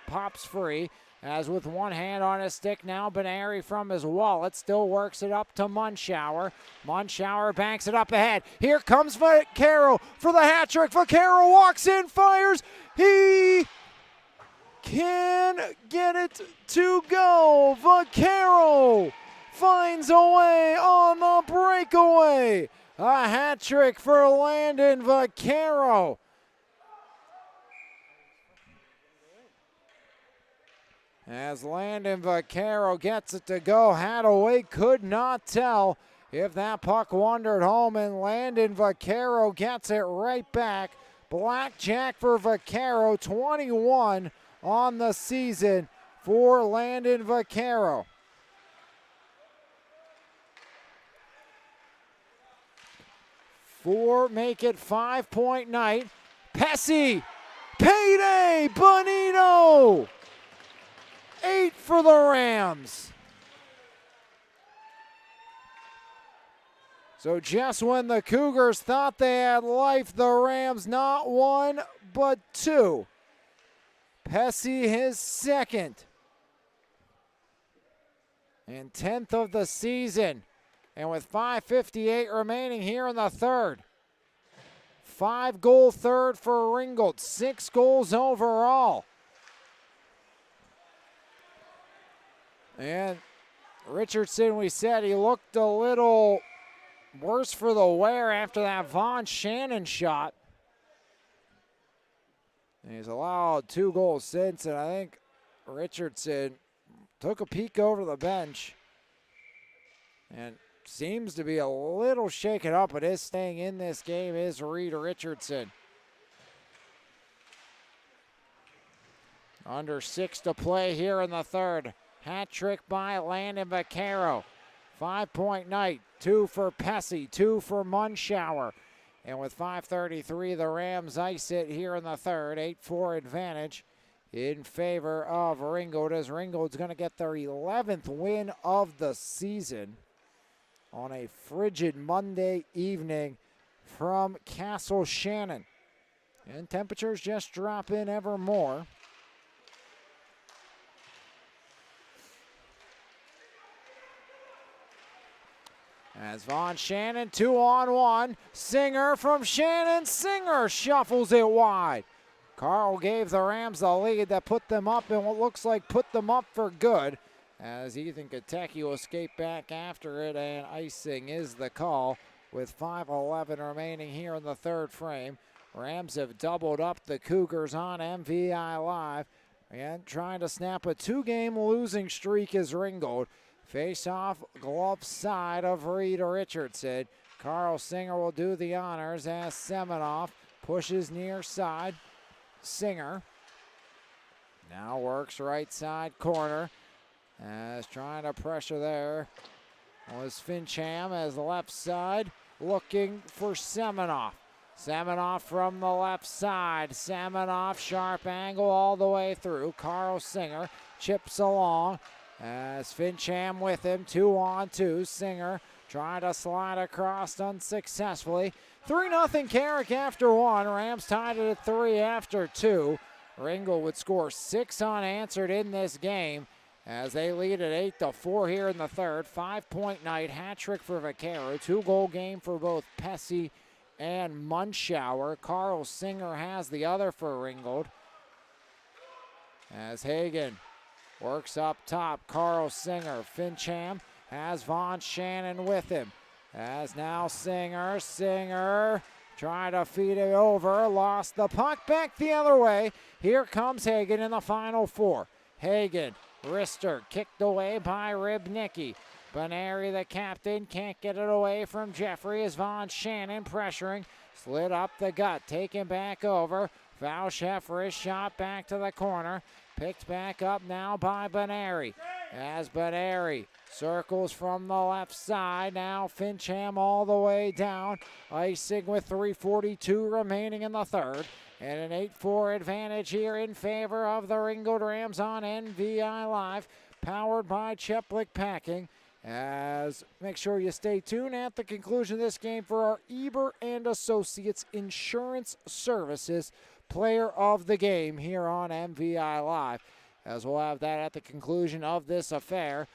pops free. As with one hand on his stick now, Baneri from his wallet still works it up to Munschauer. Munschauer banks it up ahead. Here comes Vaquero for the hat trick. Vaquero walks in, fires. He can get it to go. Vaquero finds a way on the breakaway. A hat trick for Landon Vaquero. As Landon Vaquero gets it to go, Hadaway could not tell if that puck wandered home, and Landon Vaquero gets it right back. Blackjack for Vaquero, 21 on the season for Landon Vaquero. Four make it 5-point night. Pesci, payday, Bonito. 8 for the Rams. So just when the Cougars thought they had life, the Rams not one, but two. Pesci his second and 10th of the season. And with 5:58 remaining here in the third. 5-goal third for Ringgold, 6 goals overall. And Richardson, we said he looked a little worse for the wear after that Von Shannon shot. And he's allowed 2 goals since, and I think Richardson took a peek over the bench and seems to be a little shaken up, but is staying in this game is Reed Richardson. Under 6 to play here in the third. Hat trick by Landon Vaquero. 5-point night. 2 for Pesci, 2 for Munschauer. And with 5:33, the Rams ice it here in the third. 8-4 advantage in favor of Ringgold, as Ringgold's going to get their 11th win of the season on a frigid Monday evening from Castle Shannon. And temperatures just drop in ever more. As Von Shannon 2-on-1. Singer from Shannon. Singer shuffles it wide. Carl gave the Rams the lead that put them up in what looks like put them up for good. As Ethan Katecki will escape back after it, and icing is the call with 5:11 remaining here in the third frame. Rams have doubled up the Cougars on MVI Live. And trying to snap a two-game losing streak is Ringgold. Face-off glove side of Reed Richardson. Carl Singer will do the honors as Semenoff pushes near side. Singer now works right side corner. As trying to pressure there was Fincham as left side looking for Semenoff. Semenoff from the left side. Semenoff sharp angle all the way through. Carl Singer chips along. As Fincham with him, 2-on-2. Singer trying to slide across unsuccessfully. 3-0 Carrick after one. Rams tied it at 3 after 2. Ringgold would score 6 unanswered in this game as they lead at 8-4 here in the third. 5-point night, hat trick for Vaquero. 2-goal game for both Pesci and Munschauer. Carl Singer has the other for Ringgold. As Hagan works up top, Carl Singer. Fincham has Von Shannon with him. As now Singer trying to feed it over. Lost the puck back the other way. Here comes Hagan in the final 4. Hagan, wrister, kicked away by Ribnicki. Benary, the captain, can't get it away from Jeffrey as Von Shannon pressuring. Slid up the gut, taken back over. Valchef for his shot back to the corner. Picked back up now by Benary. As Benary circles from the left side. Now Fincham all the way down. Icing with 3:42 remaining in the third. And an 8-4 advantage here in favor of the Ringgold Rams on MVI Live. Powered by Cheplik Packing. As make sure you stay tuned at the conclusion of this game for our Eber and Associates Insurance Services Player of the Game here on MVI Live. As we'll have that at the conclusion of this affair.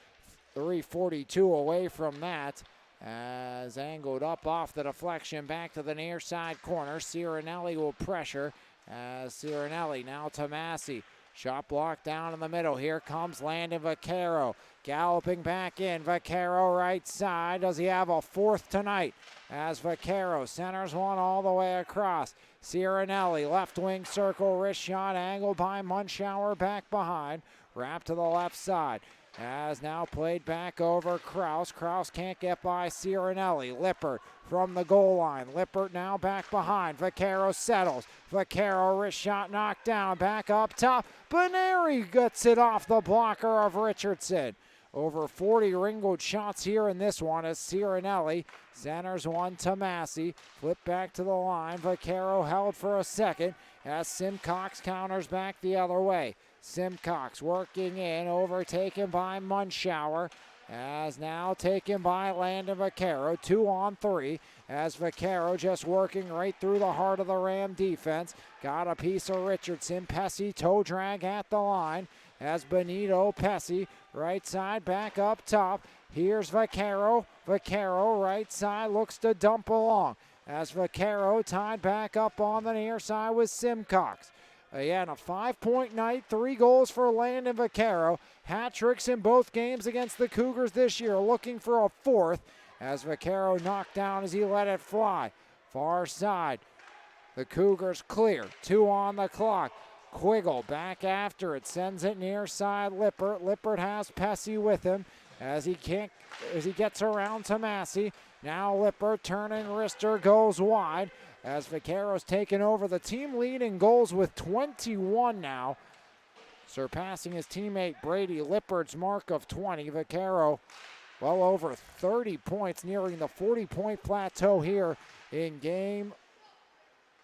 3:42 away from that. As angled up off the deflection back to the near side corner. Cirinelli will pressure. As Cirinelli now to Massey. Shot block down in the middle. Here comes Landon Vaquero. Galloping back in. Vaquero right side. Does he have a fourth tonight? As Vaquero centers one all the way across. Cirinelli left wing circle. Wrist shot angled by Munschauer back behind. Wrap to the left side. As now played back over Kraus. Kraus can't get by Cirinelli. Lippert from the goal line. Lippert now back behind. Vaquero settles. Vaquero wrist shot knocked down. Back up top. Benary gets it off the blocker of Richardson. Over 40 Ringgold shots here in this one as Cirinelli centers one to Massey. Flip back to the line. Vaquero held for a second as Simcox counters back the other way. Simcox working in, overtaken by Munschauer. As now taken by Landon Vaquero, 2-on-3. As Vaquero just working right through the heart of the Ram defense. Got a piece of Richardson. Pesci toe drag at the line. As Benito Pesci, right side back up top. Here's Vaquero. Vaquero right side looks to dump along. As Vaquero tied back up on the near side with Simcox. Again, a 5-point night, 3 goals for Landon Vaquero. Hat tricks in both games against the Cougars this year, looking for a fourth as Vaquero knocked down as he let it fly. Far side, the Cougars clear, 2 on the clock. Quiggle back after it, sends it near side Lippert. Lippert has Pesci with him as he gets around to Massey. Now Lippert turning wrister goes wide. As Vaquero's taken over the team lead in goals with 21 now, surpassing his teammate Brady Lippert's mark of 20. Vaquero well over 30 points, nearing the 40-point plateau here in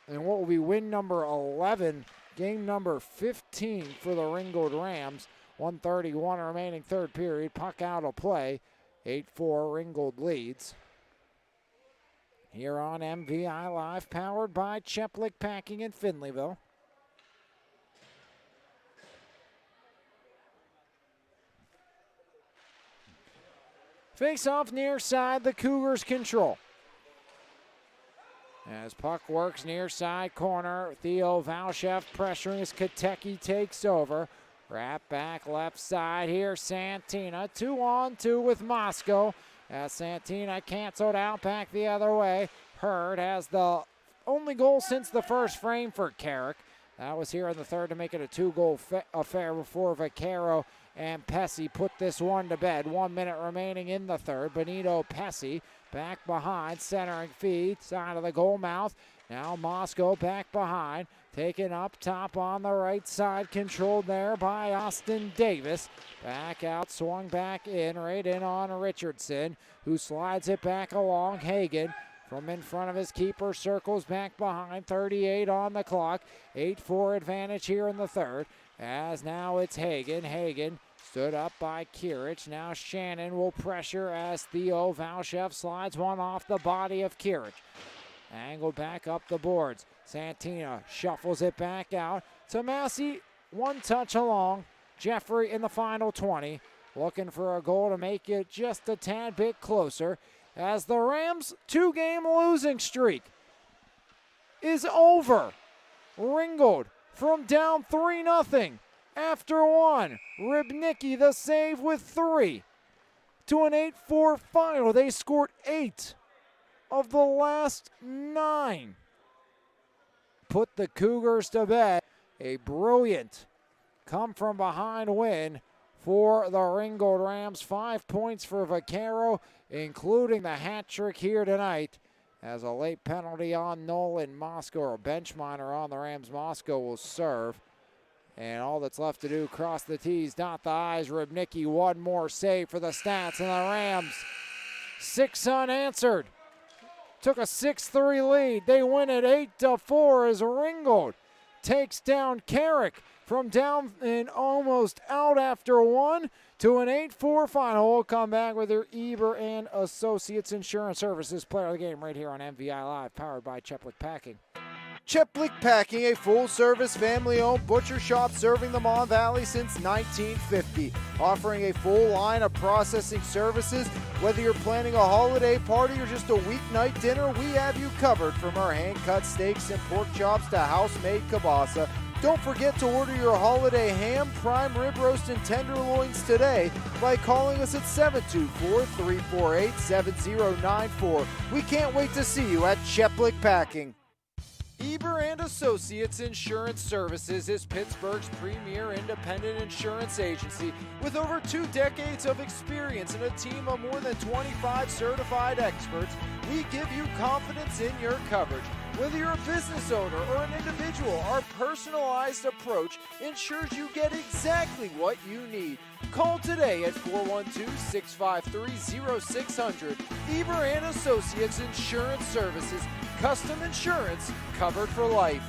what will be win number 11, game number 15 for the Ringgold Rams. 1:31 remaining third period, puck out of play. 8-4 Ringgold leads. Here on MVI Live, powered by Cheplik Packing in Findlayville. Face off near side, the Cougars control. As puck works near side corner, Theo Valchef pressuring as Katecki takes over. Wrap back left side here, Santina 2-on-2 with Moscow. As Santina canceled out back the other way. Hurd has the only goal since the first frame for Carrick. That was here in the third to make it a 2-goal affair before Vaquero and Pesci put this one to bed. 1 minute remaining in the third. Benito Pesci back behind, centering feed, side of the goal mouth. Now Moscow back behind, taken up top on the right side, controlled there by Austin Davis. Back out, swung back in, right in on Richardson, who slides it back along. Hagen from in front of his keeper, circles back behind, 38 on the clock. 8-4 advantage here in the third, as now it's Hagen. Hagen stood up by Kirich. Now Shannon will pressure as Theo Valchef slides one off the body of Kirich. Angled back up the boards. Santina shuffles it back out to Massey. One touch along. Jeffrey in the final 20. Looking for a goal to make it just a tad bit closer, as the Rams' 2-game losing streak is over. Ringgold from down 3-0 after one. Rybnicki the save with 3 to an 8-4 final. They scored 8 of the last 9. Put the Cougars to bed. A brilliant come-from-behind win for the Ringgold Rams. 5 points for Vaquero, including the hat trick here tonight, as a late penalty on Nolan Moscow, or a bench minor on the Rams. Moscow will serve. And all that's left to do, cross the T's, dot the I's. Rybnicki, one more save for the Stats, and the Rams 6 unanswered. Took a 6-3 lead. They win it 8-4 as Ringgold takes down Carrick from down and almost out after one to an 8-4 final. We'll come back with your Eber and Associates Insurance Services player of the game right here on MVI Live, powered by Cheplick Packing. Cheplick Packing, a full-service, family-owned butcher shop serving the Mon Valley since 1950. Offering a full line of processing services. Whether you're planning a holiday party or just a weeknight dinner, we have you covered. From our hand-cut steaks and pork chops to house-made kielbasa. Don't forget to order your holiday ham, prime rib roast, and tenderloins today by calling us at 724-348-7094. We can't wait to see you at Cheplick Packing. Eber and Associates Insurance Services is Pittsburgh's premier independent insurance agency with over 2 decades of experience and a team of more than 25 certified experts. We give you confidence in your coverage. Whether you're a business owner or an individual, our personalized approach ensures you get exactly what you need. Call today at 412-653-0600. Eber and Associates Insurance Services. Custom insurance covered for life.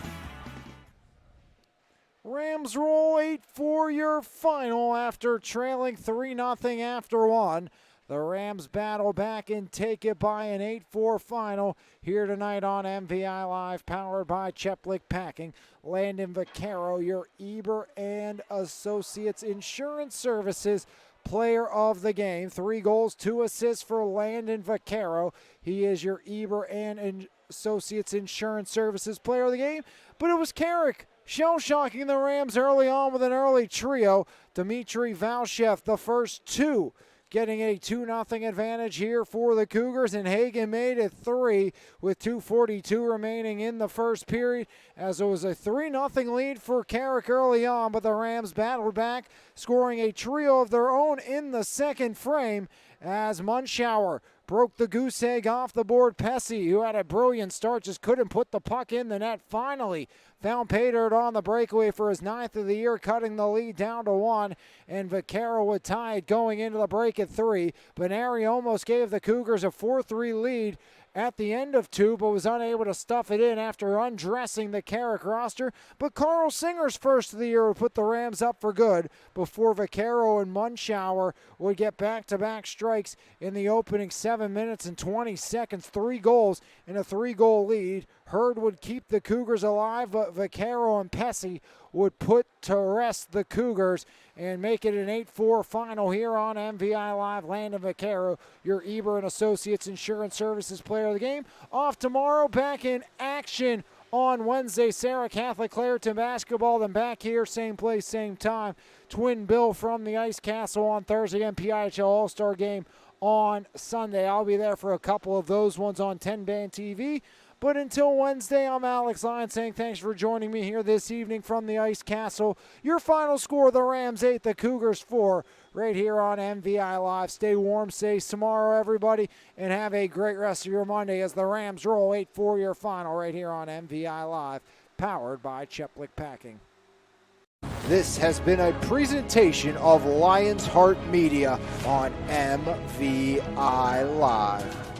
Rams roll 8-4 your final after trailing 3-0 after one. The Rams battle back and take it by an 8-4 final here tonight on MVI Live, powered by Cheplick Packing. Landon Vaquero, your Eber and Associates Insurance Services player of the game. 3 goals, 2 assists for Landon Vaquero. He is your Eber and Associates Insurance Services player of the game. But it was Carrick shell-shocking the Rams early on with an early trio. Dmitry Valchef, the first 2, getting a 2-0 advantage here for the Cougars, and Hagen made it 3 with 2:42 remaining in the first period, as it was a 3-0 lead for Carrick early on, but the Rams battled back, scoring a trio of their own in the second frame as Munschauer broke the goose egg off the board. Pesci, who had a brilliant start, just couldn't put the puck in the net. Finally found Paydirt on the breakaway for his 9th of the year, cutting the lead down to 1. And Vaquero would tie it going into the break at 3. Benary almost gave the Cougars a 4-3 lead at the end of 2, but was unable to stuff it in after undressing the Carrick roster. But Carl Singer's first of the year would put the Rams up for good before Vaquero and Munschauer would get back-to-back strikes in the opening 7 minutes and 20 seconds. 3 goals and a 3-goal lead. Hurd would keep the Cougars alive, but Vaquero and Pesci would put to rest the Cougars and make it an 8-4 final here on MVI Live. Landon Vaquero, your Eber and Associates Insurance Services Player of the Game. Off tomorrow, back in action on Wednesday. Sarah Catholic Clareton basketball, then back here, same place, same time. Twin Bill from the Ice Castle on Thursday, and PIHL All-Star Game on Sunday. I'll be there for a couple of those ones on 10-Band TV. But until Wednesday, I'm Alex Lyon saying thanks for joining me here this evening from the Ice Castle. Your final score, the Rams 8, the Cougars 4, right here on MVI Live. Stay warm, stay tomorrow, everybody, and have a great rest of your Monday as the Rams roll 8-4 your final right here on MVI Live, powered by Cheplick Packing. This has been a presentation of Lions Heart Media on MVI Live.